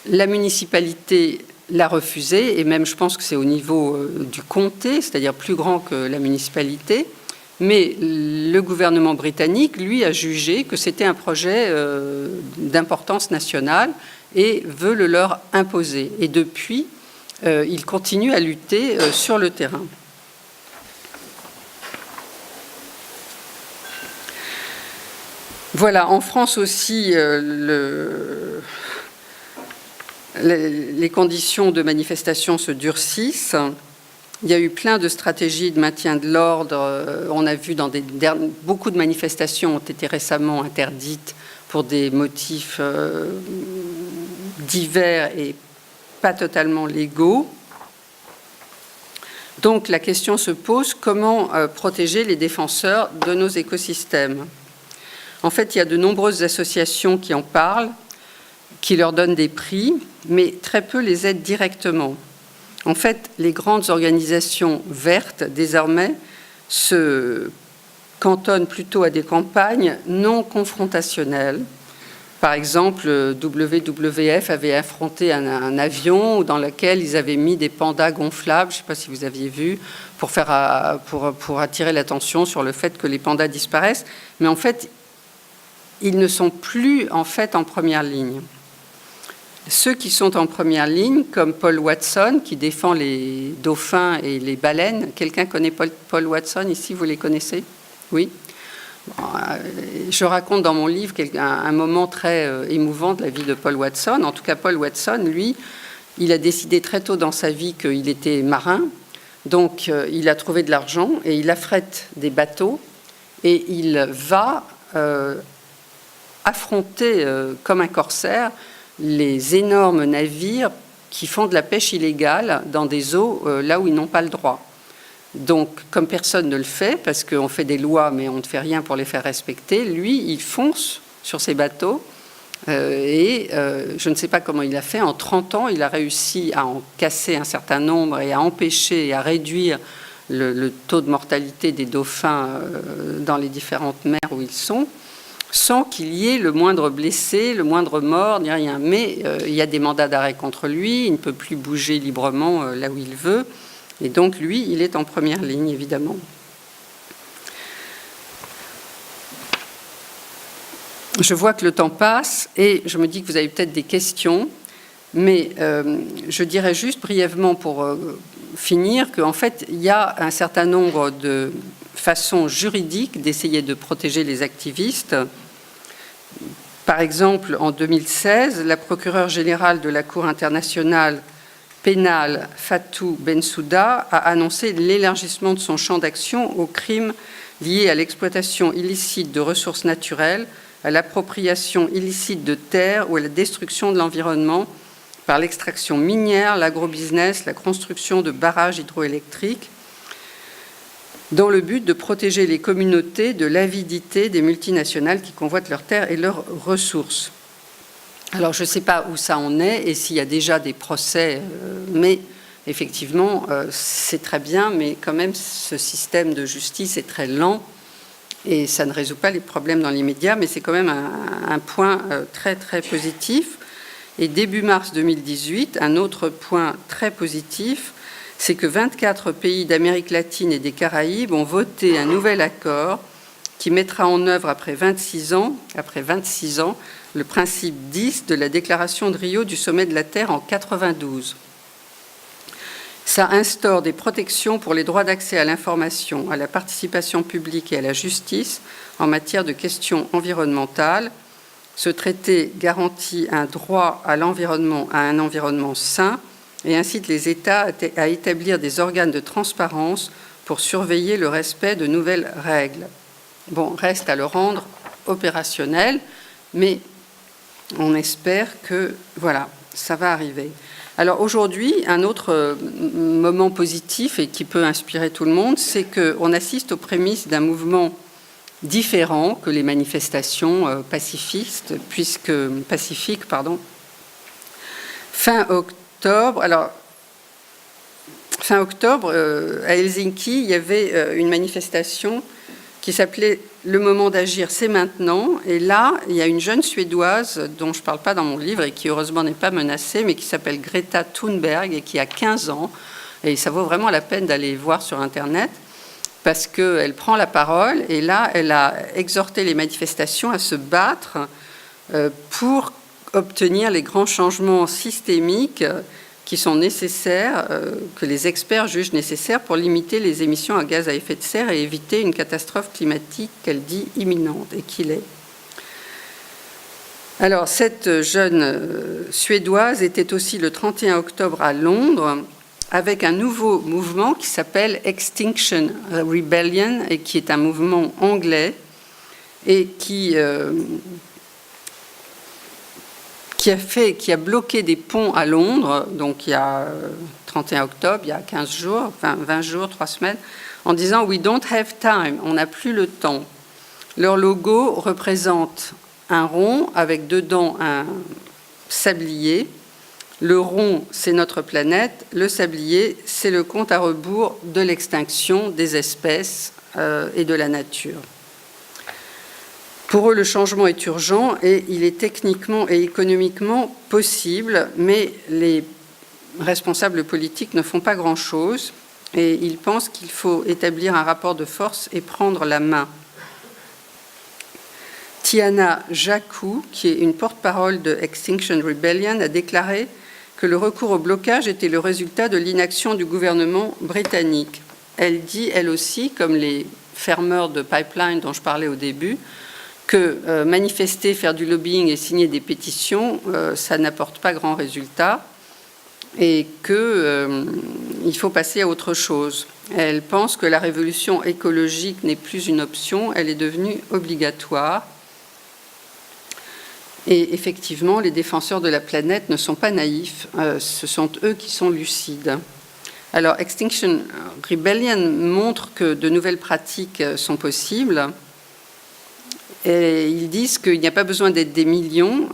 la municipalité l'a refusé, et même je pense que c'est au niveau du comté, c'est-à-dire plus grand que la municipalité, mais le gouvernement britannique, lui, a jugé que c'était un projet d'importance nationale et veut le leur imposer. Et depuis, il continue à lutter sur le terrain. Voilà, en France aussi, les conditions de manifestation se durcissent. Il y a eu plein de stratégies de maintien de l'ordre. On a vu beaucoup de manifestations ont été récemment interdites pour des motifs divers et pas totalement légaux. Donc la question se pose, comment protéger les défenseurs de nos écosystèmes ? En fait, il y a de nombreuses associations qui en parlent, qui leur donnent des prix, mais très peu les aident directement. En fait, les grandes organisations vertes, désormais, se cantonnent plutôt à des campagnes non confrontationnelles. Par exemple, WWF avait affronté un avion dans lequel ils avaient mis des pandas gonflables, je ne sais pas si vous aviez vu, pour attirer l'attention sur le fait que les pandas disparaissent. Mais en fait, ils ne sont plus en première ligne. Ceux qui sont en première ligne, comme Paul Watson, qui défend les dauphins et les baleines. Quelqu'un connaît Paul Watson ici, vous les connaissez ? Oui. Je raconte dans mon livre un moment très émouvant de la vie de Paul Watson. En tout cas, Paul Watson, lui, il a décidé très tôt dans sa vie qu'il était marin. Donc, il a trouvé de l'argent et il affrète des bateaux et il va affronter comme un corsaire les énormes navires qui font de la pêche illégale dans des eaux là où ils n'ont pas le droit. Donc, comme personne ne le fait, parce qu'on fait des lois mais on ne fait rien pour les faire respecter, lui, il fonce sur ces bateaux je ne sais pas comment il a fait. En 30 ans, il a réussi à en casser un certain nombre et à empêcher et à réduire le taux de mortalité des dauphins dans les différentes mers où ils sont, sans qu'il y ait le moindre blessé, le moindre mort, ni rien. Mais il y a des mandats d'arrêt contre lui, il ne peut plus bouger librement là où il veut. Et donc, lui, il est en première ligne, évidemment. Je vois que le temps passe et je me dis que vous avez peut-être des questions, mais je dirais juste brièvement pour finir qu'en fait, il y a un certain nombre de façon juridique d'essayer de protéger les activistes. Par exemple, en 2016, la procureure générale de la Cour internationale pénale Fatou Bensouda a annoncé l'élargissement de son champ d'action aux crimes liés à l'exploitation illicite de ressources naturelles, à l'appropriation illicite de terres ou à la destruction de l'environnement par l'extraction minière, l'agrobusiness, la construction de barrages hydroélectriques, dans le but de protéger les communautés de l'avidité des multinationales qui convoitent leurs terres et leurs ressources. Alors, je ne sais pas où ça en est et s'il y a déjà des procès, mais effectivement, c'est très bien, mais quand même, ce système de justice est très lent et ça ne résout pas les problèmes dans l'immédiat, mais c'est quand même un point très, très positif. Et début mars 2018, un autre point très positif, c'est que 24 pays d'Amérique latine et des Caraïbes ont voté un nouvel accord qui mettra en œuvre après 26 ans, le principe 10 de la déclaration de Rio du sommet de la Terre en 92. Ça instaure des protections pour les droits d'accès à l'information, à la participation publique et à la justice en matière de questions environnementales. Ce traité garantit un droit à l'environnement, à un environnement sain, et incite les États à établir des organes de transparence pour surveiller le respect de nouvelles règles. Bon, reste à le rendre opérationnel, mais on espère que, voilà, ça va arriver. Alors aujourd'hui, un autre moment positif et qui peut inspirer tout le monde, c'est qu'on assiste aux prémices d'un mouvement différent que les manifestations pacifiques. Fin octobre, à Helsinki, il y avait une manifestation qui s'appelait « Le moment d'agir, c'est maintenant ». Et là, il y a une jeune Suédoise dont je ne parle pas dans mon livre et qui heureusement n'est pas menacée, mais qui s'appelle Greta Thunberg et qui a 15 ans. Et ça vaut vraiment la peine d'aller voir sur Internet parce qu'elle prend la parole et là, elle a exhorté les manifestations à se battre pour obtenir les grands changements systémiques qui sont nécessaires, que les experts jugent nécessaires pour limiter les émissions à gaz à effet de serre et éviter une catastrophe climatique qu'elle dit imminente et qu'il est. Alors, cette jeune Suédoise était aussi le 31 octobre à Londres avec un nouveau mouvement qui s'appelle Extinction Rebellion et qui est un mouvement anglais et qui a bloqué des ponts à Londres, donc il y a 31 octobre, il y a 15 jours, enfin 20 jours, 3 semaines, en disant « We don't have time », on n'a plus le temps. Leur logo représente un rond avec dedans un sablier. Le rond, c'est notre planète. Le sablier, c'est le compte à rebours de l'extinction des espèces et de la nature. Pour eux, le changement est urgent et il est techniquement et économiquement possible, mais les responsables politiques ne font pas grand-chose et ils pensent qu'il faut établir un rapport de force et prendre la main. Tiana Jacou, qui est une porte-parole de Extinction Rebellion, a déclaré que le recours au blocage était le résultat de l'inaction du gouvernement britannique. Elle dit, elle aussi, comme les fermeurs de pipeline dont je parlais au début, que manifester, faire du lobbying et signer des pétitions, ça n'apporte pas grand résultat et qu'il faut passer à autre chose. Elle pense que la révolution écologique n'est plus une option, elle est devenue obligatoire. Et effectivement, les défenseurs de la planète ne sont pas naïfs, ce sont eux qui sont lucides. Alors, Extinction Rebellion montre que de nouvelles pratiques sont possibles. Et ils disent qu'il n'y a pas besoin d'être des millions.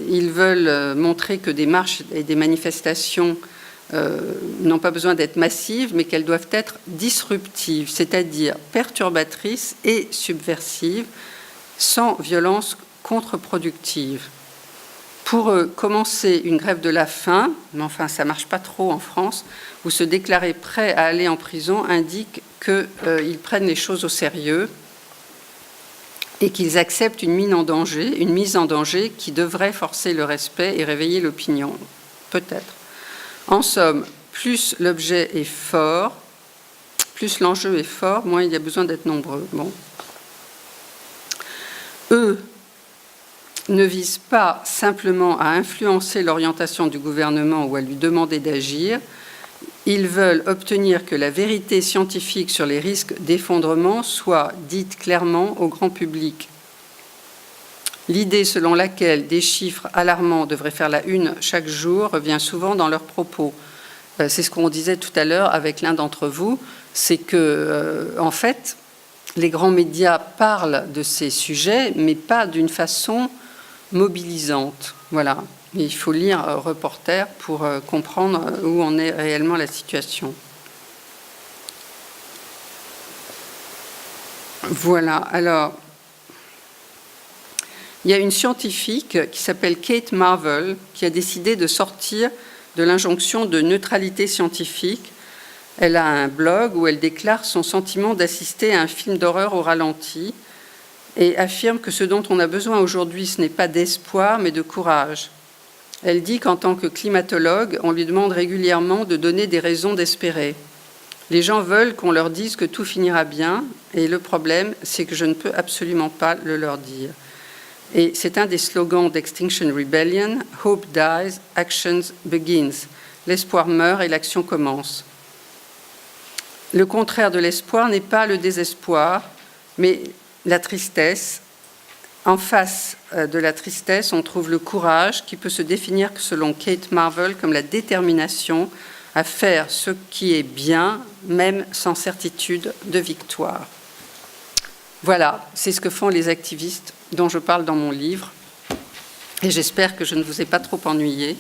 Ils veulent montrer que des marches et des manifestations n'ont pas besoin d'être massives, mais qu'elles doivent être disruptives, c'est-à-dire perturbatrices et subversives, sans violence contre-productive. Pour commencer une grève de la faim, mais enfin ça ne marche pas trop en France, ou se déclarer prêt à aller en prison indique qu'ils prennent les choses au sérieux et qu'ils acceptent une mise en danger qui devrait forcer le respect et réveiller l'opinion. Peut-être. En somme, plus l'objet est fort, plus l'enjeu est fort, moins il y a besoin d'être nombreux. Bon. Eux ne visent pas simplement à influencer l'orientation du gouvernement ou à lui demander d'agir. Ils veulent obtenir que la vérité scientifique sur les risques d'effondrement soit dite clairement au grand public. L'idée selon laquelle des chiffres alarmants devraient faire la une chaque jour revient souvent dans leurs propos. C'est ce qu'on disait tout à l'heure avec l'un d'entre vous, c'est que, en fait, les grands médias parlent de ces sujets, mais pas d'une façon mobilisante. Voilà. Il faut lire Reporter pour comprendre où en est réellement la situation. Voilà. Alors, il y a une scientifique qui s'appelle Kate Marvel qui a décidé de sortir de l'injonction de neutralité scientifique. Elle a un blog où elle déclare son sentiment d'assister à un film d'horreur au ralenti et affirme que ce dont on a besoin aujourd'hui, ce n'est pas d'espoir, mais de courage. Elle dit qu'en tant que climatologue, on lui demande régulièrement de donner des raisons d'espérer. Les gens veulent qu'on leur dise que tout finira bien, et le problème, c'est que je ne peux absolument pas le leur dire. Et c'est un des slogans d'Extinction Rebellion, « Hope dies, action begins ». L'espoir meurt et l'action commence. Le contraire de l'espoir n'est pas le désespoir, mais la tristesse. En face de la tristesse, on trouve le courage qui peut se définir selon Kate Marvel comme la détermination à faire ce qui est bien, même sans certitude de victoire. Voilà, c'est ce que font les activistes dont je parle dans mon livre. Et j'espère que je ne vous ai pas trop ennuyé.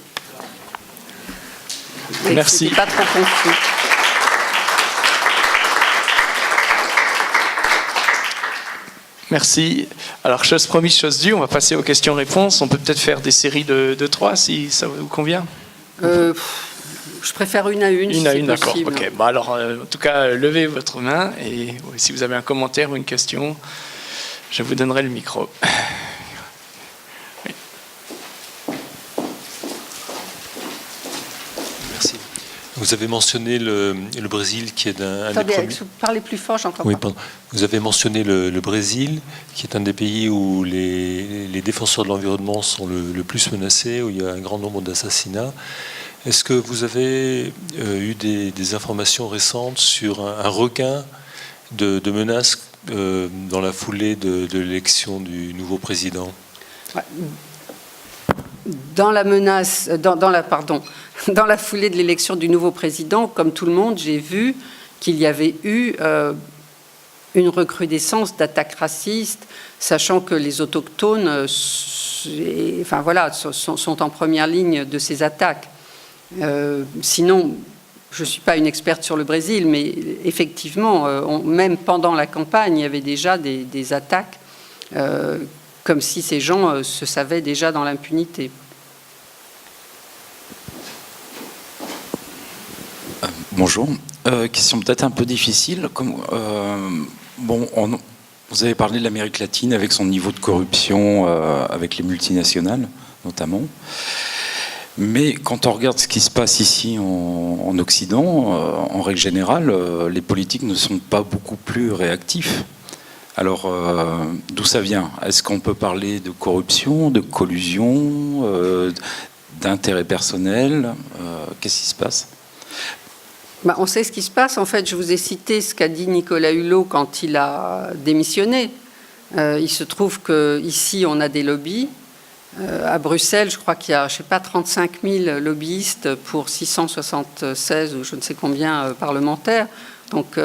Merci.
Et que ce n'était pas trop confus.
Merci. Alors, chose promise, chose due, on va passer aux questions-réponses. On peut peut-être faire des séries de 3, si ça vous convient.
Je préfère une à une.
Une à une, d'accord.
Possible.
Ok. Bon, alors, en tout cas, levez votre main et si vous avez un commentaire ou une question, je vous donnerai le micro.
Merci. Donc Vous avez mentionné le Brésil, qui est un des premiers...
Parlez plus fort, j'entends
Oui,
pas.
pardon. Vous avez mentionné le Brésil, qui est un des pays où les défenseurs de l'environnement sont le plus menacés, où il y a un grand nombre d'assassinats. Est-ce que vous avez eu des informations récentes sur un regain de menaces dans la foulée de l'élection du nouveau président?
Dans la foulée de l'élection du nouveau président, comme tout le monde, j'ai vu qu'il y avait eu une recrudescence d'attaques racistes, sachant que les autochtones sont en première ligne de ces attaques. Sinon, je ne suis pas une experte sur le Brésil, mais effectivement, même pendant la campagne, il y avait déjà des attaques, comme si ces gens se savaient déjà dans l'impunité.
Bonjour. Question peut-être un peu difficile. Vous avez parlé de l'Amérique latine avec son niveau de corruption, avec les multinationales notamment. Mais quand on regarde ce qui se passe ici en Occident, en règle générale, les politiques ne sont pas beaucoup plus réactifs. Alors, d'où ça vient? Est-ce qu'on peut parler de corruption, de collusion, d'intérêt personnel? Qu'est-ce qui se passe?
On sait ce qui se passe. En fait, je vous ai cité ce qu'a dit Nicolas Hulot quand il a démissionné. Il se trouve qu'ici, on a des lobbies. À Bruxelles, je crois qu'il y a, 35 000 lobbyistes pour 676 ou je ne sais combien parlementaires. Donc,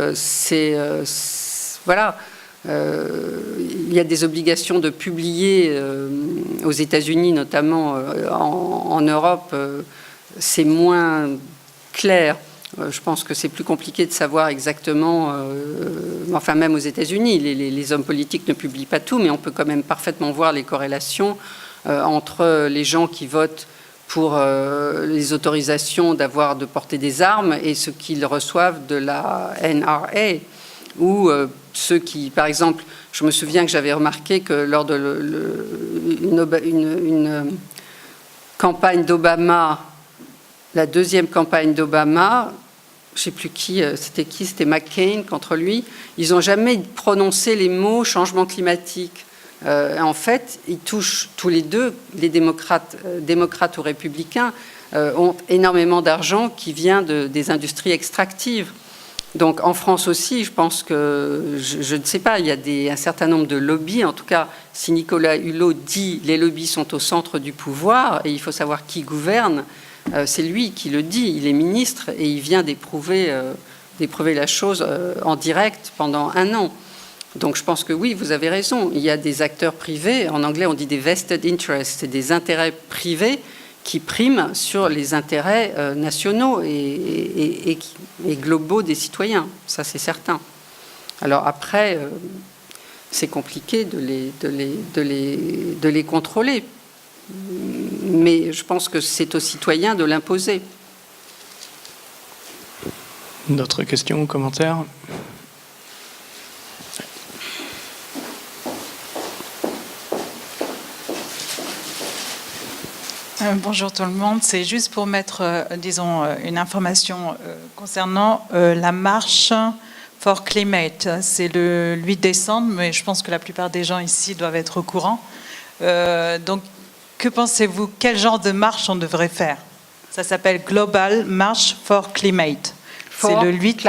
voilà. Il y a des obligations de publier aux États-Unis, notamment en Europe. C'est moins clair. Je pense que c'est plus compliqué de savoir exactement, enfin même aux États-Unis, les hommes politiques ne publient pas tout, mais on peut quand même parfaitement voir les corrélations entre les gens qui votent pour les autorisations de porter des armes et ce qu'ils reçoivent de la NRA, ou ceux qui, par exemple, je me souviens que j'avais remarqué que lors de une campagne d'Obama, la deuxième campagne d'Obama, je ne sais plus c'était McCain contre lui, ils n'ont jamais prononcé les mots changement climatique. En fait, ils touchent tous les deux, les démocrates ou républicains, ont énormément d'argent qui vient des industries extractives. Donc en France aussi, je pense que, je ne sais pas, il y a un certain nombre de lobbies. En tout cas, si Nicolas Hulot dit les lobbies sont au centre du pouvoir et il faut savoir qui gouverne, c'est lui qui le dit, il est ministre et il vient d'éprouver la chose en direct pendant 1 an. Donc je pense que oui, vous avez raison, il y a des acteurs privés, en anglais on dit des vested interests, c'est des intérêts privés qui priment sur les intérêts nationaux et globaux des citoyens, ça c'est certain. Alors après, c'est compliqué de les contrôler. Mais je pense que c'est aux citoyens de l'imposer.
D'autres questions ou commentaires?
Bonjour tout le monde. C'est juste pour mettre, disons, une information concernant la marche for Climate. C'est le 8 décembre, mais je pense que la plupart des gens ici doivent être au courant. Donc, que pensez-vous? Quel genre de marche on devrait faire? Ça s'appelle Global March for Climate. C'est le 8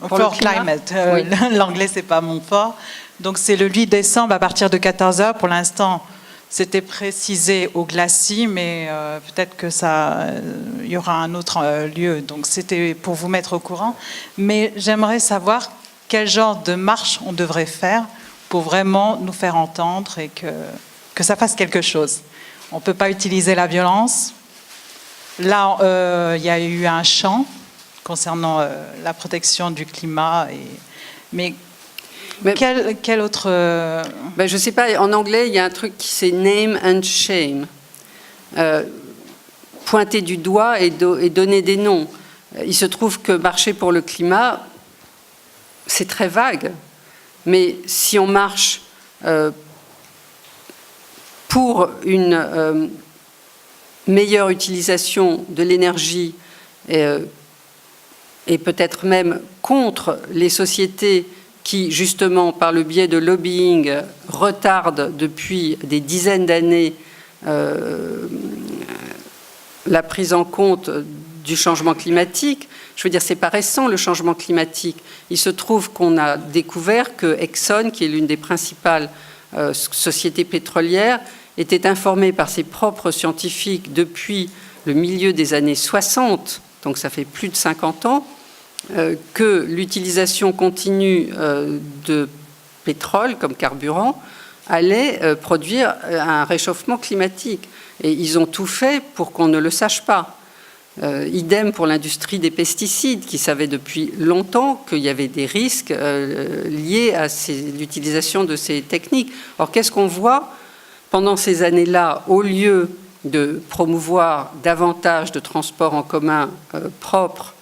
for Climate. Oui. L'anglais, c'est pas mon fort. Donc, c'est le 8 décembre à partir de 14h. Pour l'instant, c'était précisé au Glacis, mais peut-être que il y aura un autre lieu. Donc, c'était pour vous mettre au courant. Mais j'aimerais savoir quel genre de marche on devrait faire pour vraiment nous faire entendre et que ça fasse quelque chose. On ne peut pas utiliser la violence. Là, il y a eu un chant concernant la protection du climat. Mais quel autre...
Je ne sais pas, en anglais, il y a un truc qui c'est « name and shame ». Pointer du doigt et donner des noms. Il se trouve que marcher pour le climat, c'est très vague. Mais si on marche pour une meilleure utilisation de l'énergie et peut-être même contre les sociétés qui, justement, par le biais de lobbying, retardent depuis des dizaines d'années la prise en compte du changement climatique. Je veux dire, c'est pas récent le changement climatique. Il se trouve qu'on a découvert que Exxon, qui est l'une des principales sociétés pétrolières, était informée par ses propres scientifiques depuis le milieu des années 60, donc ça fait plus de 50 ans, que l'utilisation continue de pétrole comme carburant allait produire un réchauffement climatique. Et ils ont tout fait pour qu'on ne le sache pas. Idem pour l'industrie des pesticides, qui savait depuis longtemps qu'il y avait des risques liés à l'utilisation de ces techniques. Or, qu'est-ce qu'on voit pendant ces années-là? Au lieu de promouvoir davantage de transports en commun propres,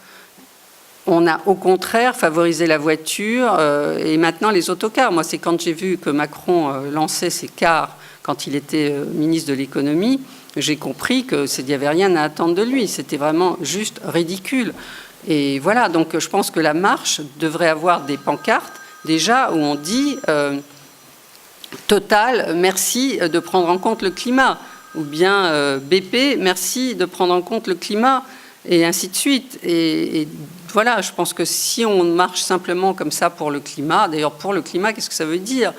on a au contraire favorisé la voiture et maintenant les autocars. Moi, c'est quand j'ai vu que Macron lançait ses cars quand il était ministre de l'économie, j'ai compris qu'il n'y avait rien à attendre de lui. C'était vraiment juste ridicule. Et voilà, donc je pense que la marche devrait avoir des pancartes déjà où on dit Total, merci de prendre en compte le climat, ou bien BP, merci de prendre en compte le climat, et ainsi de suite. Et voilà, je pense que si on marche simplement comme ça pour le climat, d'ailleurs pour le climat, qu'est-ce que ça veut dire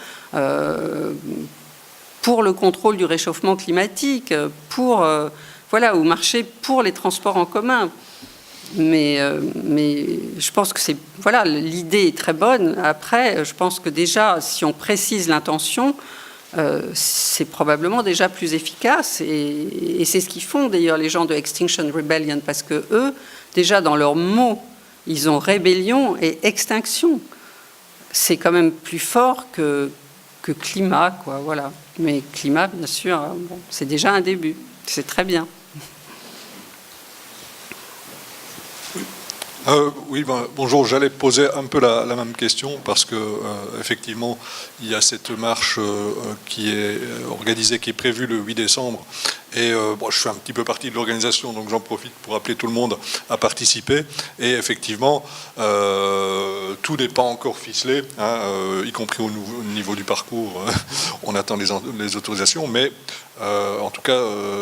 pour le contrôle du réchauffement climatique, pour voilà, ou marcher pour les transports en commun. Mais je pense que c'est voilà, l'idée est très bonne. Après, je pense que déjà, si on précise l'intention, c'est probablement déjà plus efficace. Et c'est ce qu'ils font d'ailleurs les gens de Extinction Rebellion, parce que eux, déjà dans leurs mots, ils ont rébellion et extinction. C'est quand même plus fort que climat, quoi. Voilà. Mais climat, bien sûr, bon, c'est déjà un début. C'est très bien.
Oui, bonjour. J'allais poser un peu la même question parce que effectivement, il y a cette marche qui est organisée, qui est prévue le 8 décembre. Et bon, je fais un petit peu partie de l'organisation, donc j'en profite pour appeler tout le monde à participer. Et effectivement, tout n'est pas encore ficelé, hein, y compris au niveau du parcours. On attend les autorisations, mais en tout cas,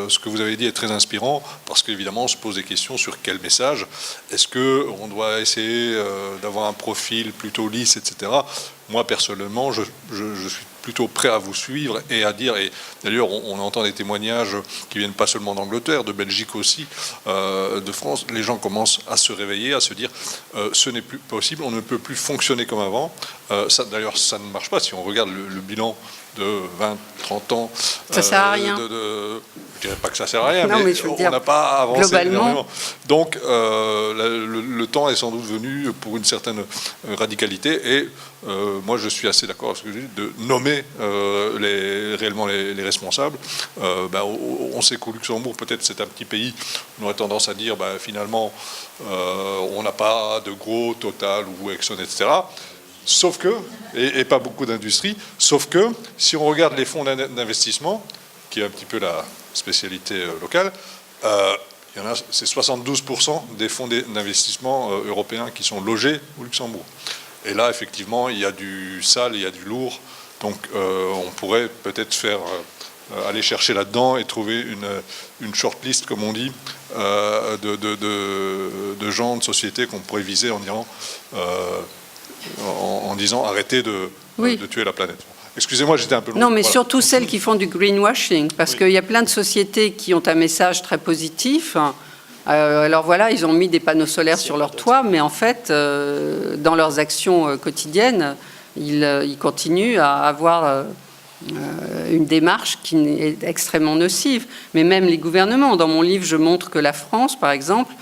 ce que vous avez dit est très inspirant, parce qu'évidemment, on se pose des questions sur quel message. Est-ce qu'on doit essayer d'avoir un profil plutôt lisse, etc. Moi, personnellement, je suis plutôt prêt à vous suivre et à dire, et d'ailleurs on entend des témoignages qui viennent pas seulement d'Angleterre, de Belgique aussi, de France, les gens commencent à se réveiller, à se dire ce n'est plus possible, on ne peut plus fonctionner comme avant. D'ailleurs ça ne marche pas, si on regarde le bilan de 20, 30 ans.
Ça sert à rien.
Je dirais pas que ça sert à rien,
non,
mais on n'a pas avancé énormément. Donc le temps est sans doute venu pour une certaine radicalité et moi je suis assez d'accord avec ce que je dis, de nommer réellement les responsables. On sait qu'au Luxembourg, peut-être c'est un petit pays, on aurait tendance à dire finalement on n'a pas de gros Total ou Exxon, etc. Sauf que, et pas beaucoup d'industries, sauf que si on regarde les fonds d'investissement, qui est un petit peu la spécialité locale, il y en a, c'est 72% des fonds d'investissement européens qui sont logés au Luxembourg. Et là, effectivement, il y a du sale, il y a du lourd. Donc, on pourrait peut-être aller chercher là-dedans et trouver une shortlist, comme on dit, de gens, de sociétés qu'on pourrait viser en disant arrêtez de tuer la planète. Excusez-moi, j'étais un peu long.
Non, mais voilà. Surtout celles qui font du greenwashing, parce qu'il y a plein de sociétés qui ont un message très positif. Alors voilà, ils ont mis des panneaux solaires sur leur toit, mais en fait, dans leurs actions quotidiennes, ils continuent à avoir une démarche qui est extrêmement nocive. Mais même les gouvernements, dans mon livre, je montre que la France, par exemple,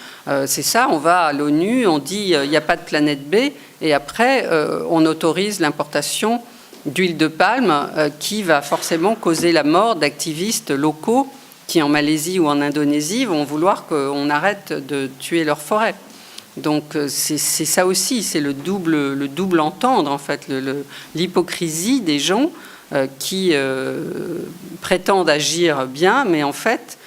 c'est ça, on va à l'ONU, on dit il n'y a pas de planète B, et après, on autorise l'importation d'huile de palme qui va forcément causer la mort d'activistes locaux qui, en Malaisie ou en Indonésie, vont vouloir qu'on arrête de tuer leurs forêts. Donc c'est ça aussi, c'est le double entendre, en fait, l'hypocrisie des gens qui prétendent agir bien, mais en fait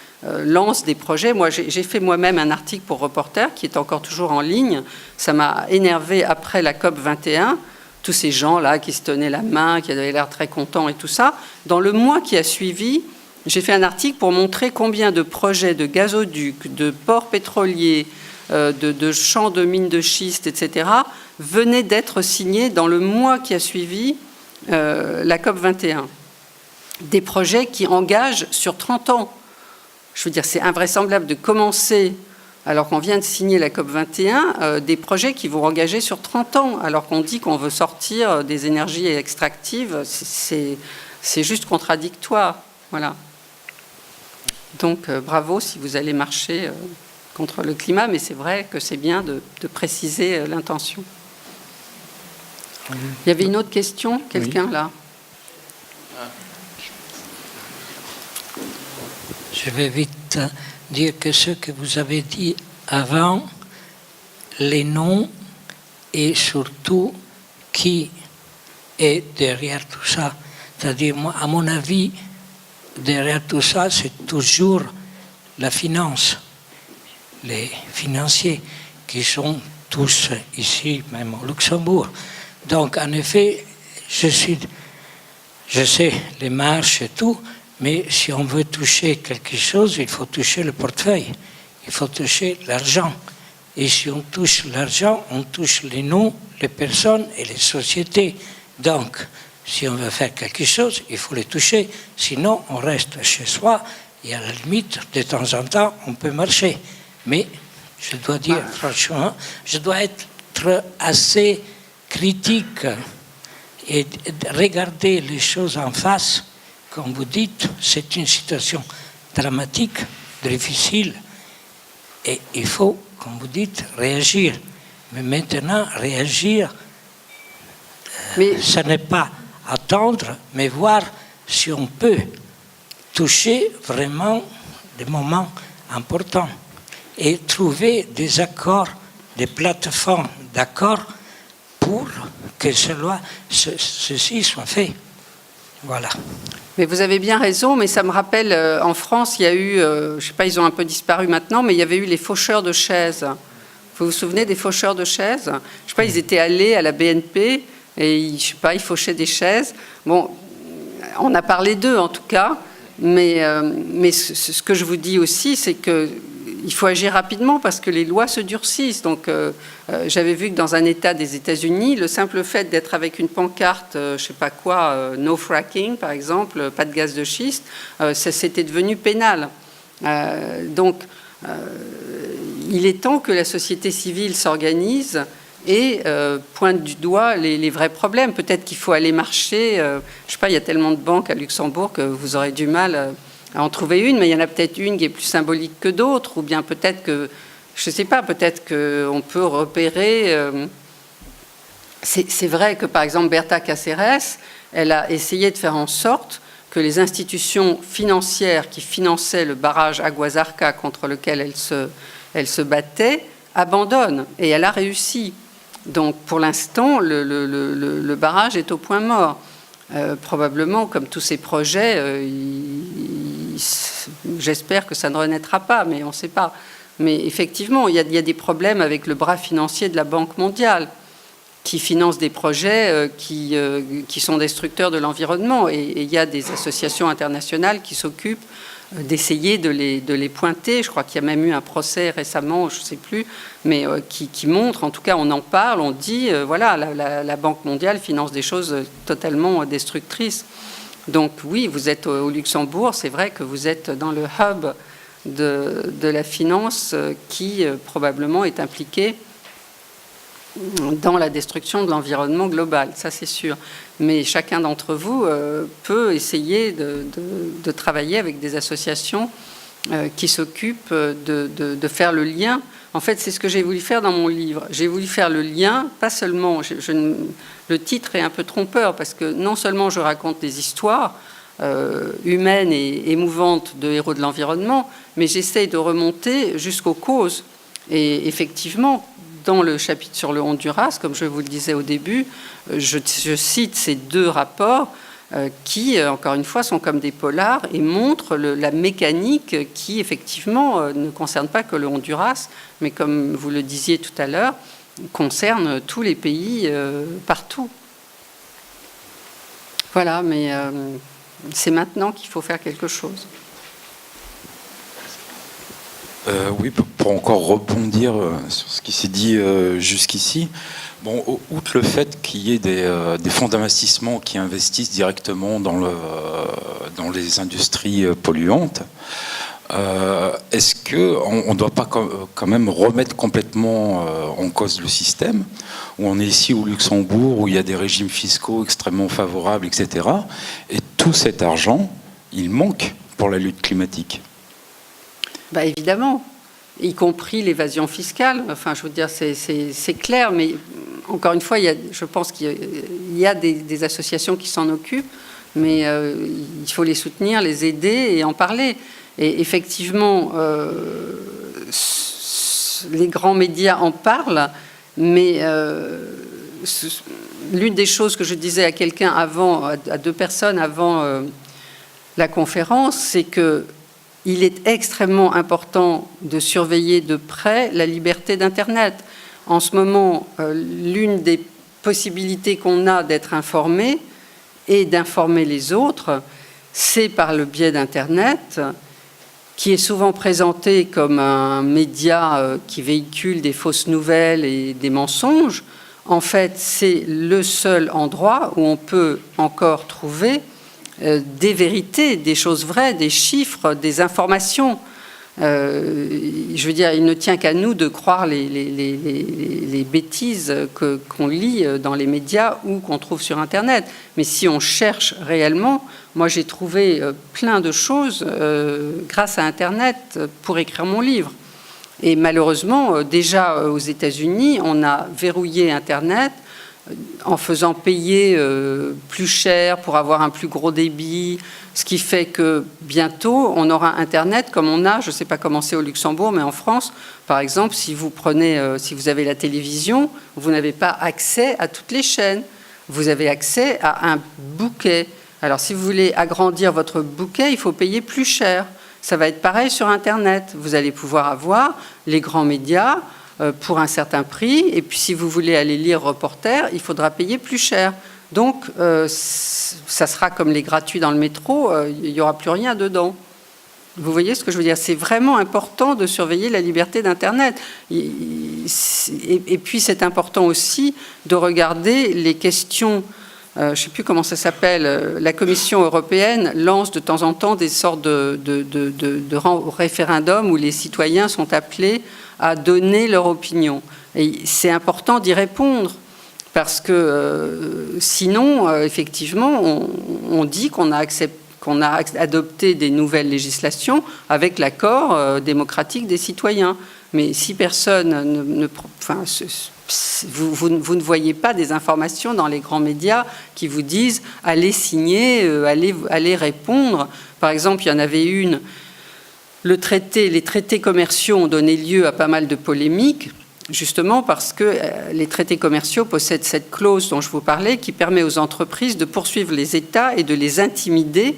lancent des projets. Moi, j'ai fait moi-même un article pour Reporter qui est encore toujours en ligne. Ça m'a énervé après la COP 21. Tous ces gens-là qui se tenaient la main, qui avaient l'air très contents et tout ça. Dans le mois qui a suivi, j'ai fait un article pour montrer combien de projets de gazoducs, de ports pétroliers, de champs de mines de schiste, etc., venaient d'être signés dans le mois qui a suivi la COP 21. Des projets qui engagent sur 30 ans. Je veux dire, c'est invraisemblable de commencer, alors qu'on vient de signer la COP 21, des projets qui vont engager sur 30 ans, alors qu'on dit qu'on veut sortir des énergies extractives. C'est juste contradictoire. Voilà. Donc, bravo si vous allez marcher contre le climat, mais c'est vrai que c'est bien de préciser l'intention. Il y avait une autre question, quelqu'un là?
Je vais vite dire que ce que vous avez dit avant, les noms et surtout qui est derrière tout ça. C'est-à-dire, moi, à mon avis, derrière tout ça, c'est toujours la finance, les financiers qui sont tous ici, même au Luxembourg. Donc, en effet, je sais les marches et tout, mais si on veut toucher quelque chose, il faut toucher le portefeuille, il faut toucher l'argent. Et si on touche l'argent, on touche les noms, les personnes et les sociétés. Donc, si on veut faire quelque chose, il faut les toucher. Sinon, on reste chez soi et à la limite, de temps en temps, on peut marcher. Mais je dois dire, franchement, je dois être assez critique et regarder les choses en face. Comme vous dites, c'est une situation dramatique, difficile, et il faut, comme vous dites, réagir. Mais maintenant, réagir, ce n'est pas attendre, mais voir si on peut toucher vraiment des moments importants et trouver des accords, des plateformes d'accords pour que ceci soit fait. Voilà.
Mais vous avez bien raison, mais ça me rappelle, en France, il y a eu, je ne sais pas, ils ont un peu disparu maintenant, mais il y avait eu les faucheurs de chaises. Vous vous souvenez des faucheurs de chaises? Je ne sais pas, ils étaient allés à la BNP et, je ne sais pas, ils fauchaient des chaises. Bon, on a parlé d'eux en tout cas, mais ce que je vous dis aussi, c'est que il faut agir rapidement parce que les lois se durcissent. Donc, j'avais vu que dans un État des États-Unis, le simple fait d'être avec une pancarte, je ne sais pas quoi, no fracking, par exemple, pas de gaz de schiste, c'était devenu pénal. Donc, il est temps que la société civile s'organise et pointe du doigt les vrais problèmes. Peut-être qu'il faut aller marcher. Je ne sais pas, il y a tellement de banques à Luxembourg que vous aurez du mal à en trouver une, mais il y en a peut-être une qui est plus symbolique que d'autres, ou bien peut-être que, je ne sais pas, peut-être qu'on peut repérer... C'est vrai que, par exemple, Berta Cáceres, elle a essayé de faire en sorte que les institutions financières qui finançaient le barrage Aguasarca contre lequel elle se battait abandonnent, et elle a réussi. Donc, pour l'instant, le barrage est au point mort. Probablement, comme tous ces projets, j'espère que ça ne renaîtra pas, mais on ne sait pas. Mais effectivement, il y a des problèmes avec le bras financier de la Banque mondiale qui finance des projets qui sont destructeurs de l'environnement. Et il y a des associations internationales qui s'occupent d'essayer de les pointer. Je crois qu'il y a même eu un procès récemment, je ne sais plus, mais qui montre, en tout cas on en parle, on dit, voilà, la Banque mondiale finance des choses totalement destructrices. Donc oui, vous êtes au Luxembourg, c'est vrai que vous êtes dans le hub de la finance qui probablement est impliqué dans la destruction de l'environnement global, ça c'est sûr. Mais chacun d'entre vous peut essayer de travailler avec des associations qui s'occupent de faire le lien. En fait, c'est ce que j'ai voulu faire dans mon livre. J'ai voulu faire le lien, pas seulement... le titre est un peu trompeur, parce que non seulement je raconte des histoires humaines et émouvantes de héros de l'environnement, mais j'essaye de remonter jusqu'aux causes. Et effectivement, dans le chapitre sur le Honduras, comme je vous le disais au début, je cite ces deux rapports qui, encore une fois, sont comme des polars et montrent la mécanique qui, effectivement, ne concerne pas que le Honduras, mais comme vous le disiez tout à l'heure, concerne tous les pays partout. Voilà, mais c'est maintenant qu'il faut faire quelque chose.
Oui, pour encore rebondir sur ce qui s'est dit jusqu'ici, bon, outre le fait qu'il y ait des fonds d'investissement qui investissent directement dans les industries polluantes, est-ce qu'on ne doit pas quand même remettre complètement en cause le système, où on est ici au Luxembourg, où il y a des régimes fiscaux extrêmement favorables, etc. Et tout cet argent, il manque pour la lutte climatique.
Bah évidemment, y compris l'évasion fiscale. Enfin, je veux dire, c'est clair, mais encore une fois, je pense qu'il y a des associations qui s'en occupent, mais il faut les soutenir, les aider et en parler. Et effectivement, les grands médias en parlent, mais l'une des choses que je disais à quelqu'un avant, à deux personnes avant la conférence, c'est que il est extrêmement important de surveiller de près la liberté d'Internet. En ce moment, l'une des possibilités qu'on a d'être informé et d'informer les autres, c'est par le biais d'Internet, qui est souvent présenté comme un média qui véhicule des fausses nouvelles et des mensonges. En fait, c'est le seul endroit où on peut encore trouver des vérités, des choses vraies, des chiffres, des informations. Je veux dire, il ne tient qu'à nous de croire les bêtises qu'on lit dans les médias ou qu'on trouve sur Internet. Mais si on cherche réellement, moi j'ai trouvé plein de choses grâce à Internet pour écrire mon livre. Et malheureusement, déjà aux États-Unis, on a verrouillé Internet en faisant payer plus cher pour avoir un plus gros débit, ce qui fait que bientôt, on aura Internet comme on a, je ne sais pas comment c'est au Luxembourg, mais en France, par exemple, si vous avez la télévision, vous n'avez pas accès à toutes les chaînes. Vous avez accès à un bouquet. Alors, si vous voulez agrandir votre bouquet, il faut payer plus cher. Ça va être pareil sur Internet. Vous allez pouvoir avoir les grands médias pour un certain prix. Et puis, si vous voulez aller lire Reporter, il faudra payer plus cher. Donc, ça sera comme les gratuits dans le métro, il n'y aura plus rien dedans. Vous voyez ce que je veux dire? C'est vraiment important de surveiller la liberté d'Internet. Et puis, c'est important aussi de regarder les questions. Je ne sais plus comment ça s'appelle. La Commission européenne lance de temps en temps des sortes de référendums où les citoyens sont appelés à donner leur opinion. Et c'est important d'y répondre. Parce que sinon, effectivement, on dit qu'on a adopté des nouvelles législations avec l'accord démocratique des citoyens. Mais si personne vous ne voyez pas des informations dans les grands médias qui vous disent « allez signer, allez répondre ». Par exemple, il y en avait une, les traités commerciaux ont donné lieu à pas mal de polémiques, justement parce que les traités commerciaux possèdent cette clause dont je vous parlais qui permet aux entreprises de poursuivre les États et de les intimider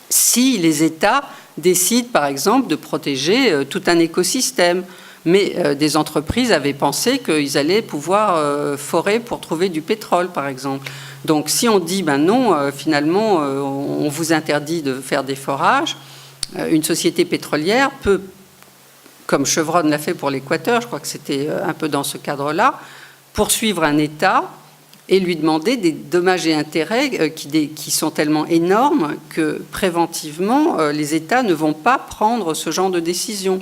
si les États décident, par exemple, de protéger tout un écosystème. Mais des entreprises avaient pensé qu'ils allaient pouvoir forer pour trouver du pétrole, par exemple. Donc si on dit, ben non, finalement, on vous interdit de faire des forages, une société pétrolière peut, comme Chevron l'a fait pour l'Équateur, je crois que c'était un peu dans ce cadre-là, poursuivre un État et lui demander des dommages et intérêts qui sont tellement énormes que préventivement, les États ne vont pas prendre ce genre de décision.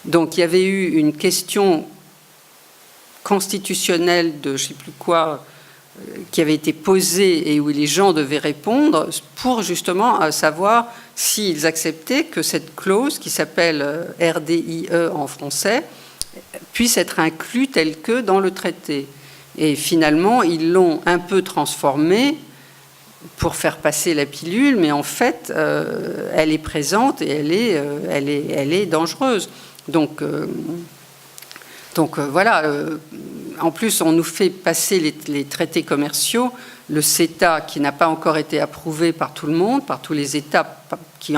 Donc il y avait eu une question constitutionnelle de je ne sais plus quoi qui avait été posée et où les gens devaient répondre pour justement savoir s'ils acceptaient que cette clause qui s'appelle RDIE en français puisse être inclue telle que dans le traité. Et finalement, ils l'ont un peu transformée pour faire passer la pilule, mais en fait, elle est présente et elle est dangereuse. Donc voilà, en plus, on nous fait passer les traités commerciaux le CETA, qui n'a pas encore été approuvé par tout le monde, par tous les États qui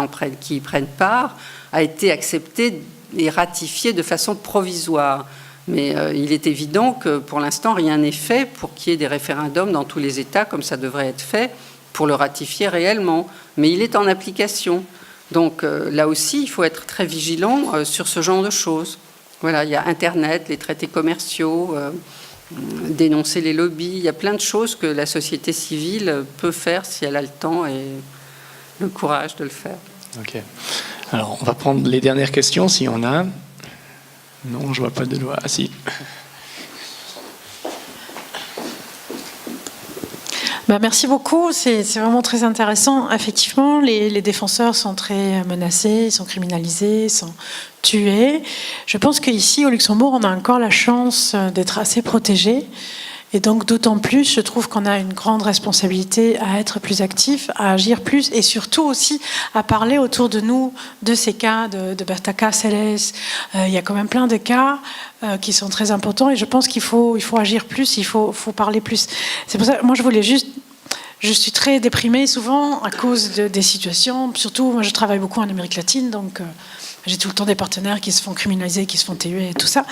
y prennent part, a été accepté et ratifié de façon provisoire. Mais il est évident que pour l'instant, rien n'est fait pour qu'il y ait des référendums dans tous les États, comme ça devrait être fait, pour le ratifier réellement. Mais il est en application. Donc là aussi, il faut être très vigilant sur ce genre de choses. Voilà, il y a Internet, les traités commerciaux, dénoncer les lobbies. Il y a plein de choses que la société civile peut faire si elle a le temps et le courage de le faire.
Ok. Alors, on va prendre les dernières questions, s'il y en a. Non, je ne vois pas de doigt. Ah, si.
Merci beaucoup, c'est vraiment très intéressant. Effectivement, les défenseurs sont très menacés, ils sont criminalisés, ils sont tués. Je pense qu'ici, au Luxembourg, on a encore la chance d'être assez protégés. Et donc, d'autant plus, je trouve qu'on a une grande responsabilité à être plus actifs, à agir plus et surtout aussi à parler autour de nous de ces cas de Berta Cáceres. Il y a quand même plein de cas qui sont très importants et je pense qu'il faut agir plus, il faut parler plus. C'est pour ça que moi, je suis très déprimée souvent à cause des situations. Surtout, moi, je travaille beaucoup en Amérique latine, donc j'ai tout le temps des partenaires qui se font criminaliser, qui se font tuer et tout ça.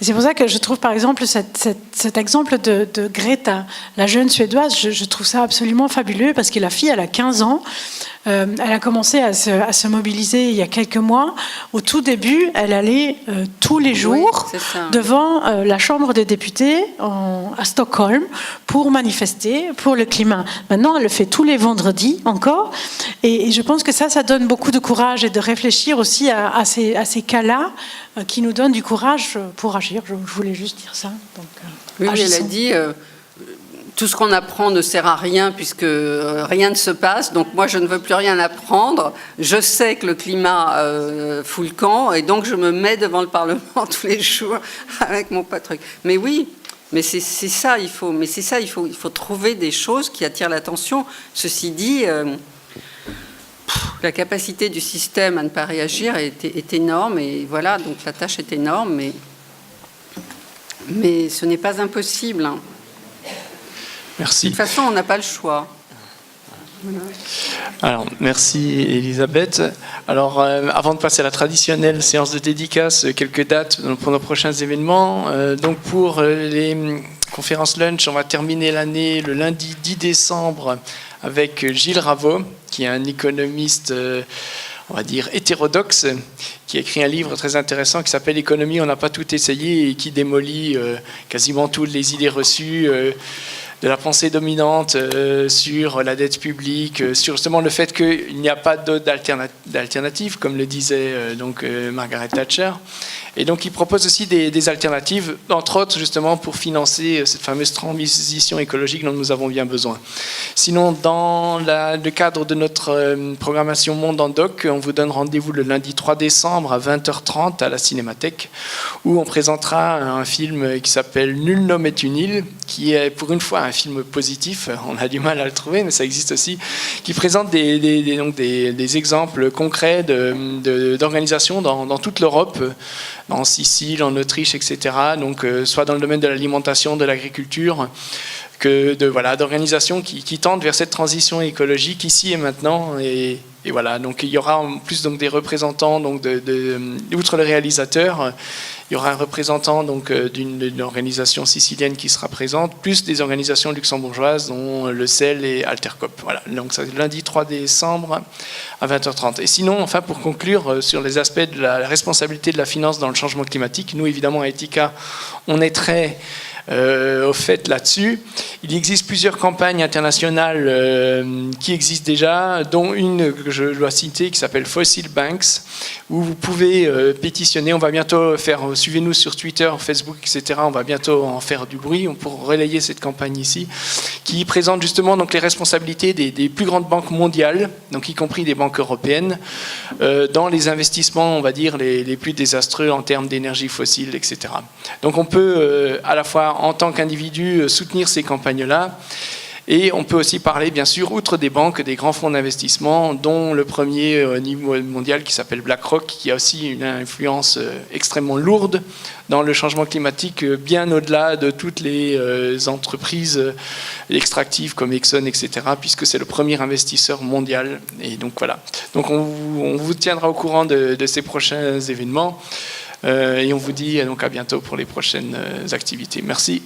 Et c'est pour ça que je trouve, par exemple, cet exemple de Greta, la jeune Suédoise, je trouve ça absolument fabuleux parce que la fille, elle a 15 ans. Elle a commencé à se mobiliser il y a quelques mois. Au tout début, elle allait tous les jours devant la Chambre des députés à Stockholm pour manifester pour le climat. Maintenant, elle le fait tous les vendredis encore. Et je pense que ça donne beaucoup de courage et de réfléchir aussi à ces cas-là qui nous donnent du courage pour agir. Je voulais juste dire ça. Donc,
oui, elle a dit... tout ce qu'on apprend ne sert à rien puisque rien ne se passe. Donc moi, je ne veux plus rien apprendre. Je sais que le climat fout le camp et donc je me mets devant le Parlement tous les jours avec mon truc. Mais oui, mais c'est ça, il faut trouver des choses qui attirent l'attention. Ceci dit, la capacité du système à ne pas réagir est énorme et voilà, donc la tâche est énorme, mais ce n'est pas impossible, hein.
Merci.
De toute façon, on n'a pas le choix.
Alors, merci Elisabeth. Alors, avant de passer à la traditionnelle séance de dédicace, quelques dates pour nos prochains événements. Donc, pour les conférences lunch, on va terminer l'année le lundi 10 décembre avec Gilles Raveau, qui est un économiste, on va dire, hétérodoxe, qui a écrit un livre très intéressant qui s'appelle « Économie, on n'a pas tout essayé » et qui démolit quasiment toutes les idées reçues de la pensée dominante sur la dette publique, sur justement le fait qu'il n'y a pas d'alternative, comme le disait Margaret Thatcher. Et donc il propose aussi des alternatives, entre autres justement pour financer cette fameuse transition écologique dont nous avons bien besoin. Sinon, dans le cadre de notre programmation Monde en Doc, on vous donne rendez-vous le lundi 3 décembre à 20h30 à la Cinémathèque, où on présentera un film qui s'appelle Nul n'homme est une île, qui est pour une fois un film positif, on a du mal à le trouver, mais ça existe aussi, qui présente des exemples concrets d'organisations dans toute l'Europe, en Sicile, en Autriche, etc. Donc, soit dans le domaine de l'alimentation, de l'agriculture, d'organisations qui tendent vers cette transition écologique ici et maintenant. Et voilà, donc il y aura en plus des représentants, outre le réalisateur, il y aura un représentant d'une organisation sicilienne qui sera présente, plus des organisations luxembourgeoises dont le CEL et Altercop. Voilà, donc c'est lundi 3 décembre à 20h30. Et sinon, enfin pour conclure sur les aspects de la responsabilité de la finance dans le changement climatique, nous évidemment à Ethica, on est très au fait là-dessus. Il existe plusieurs campagnes internationales qui existent déjà, dont une que je dois citer qui s'appelle Fossil Banks, où vous pouvez pétitionner. On va bientôt suivez-nous sur Twitter, Facebook, etc. On va bientôt en faire du bruit pour relayer cette campagne ici, qui présente justement les responsabilités des plus grandes banques mondiales, donc y compris des banques européennes, dans les investissements, on va dire, les plus désastreux en termes d'énergie fossile, etc. Donc on peut à la fois en tant qu'individu soutenir ces campagnes-là Et on peut aussi parler, bien sûr, outre des banques, des grands fonds d'investissement, dont le premier au niveau mondial qui s'appelle BlackRock, qui a aussi une influence extrêmement lourde dans le changement climatique, bien au-delà de toutes les entreprises extractives comme Exxon, etc., puisque c'est le premier investisseur mondial. Et donc voilà. Donc on vous tiendra au courant de ces prochains événements. Et on vous dit donc à bientôt pour les prochaines activités. Merci.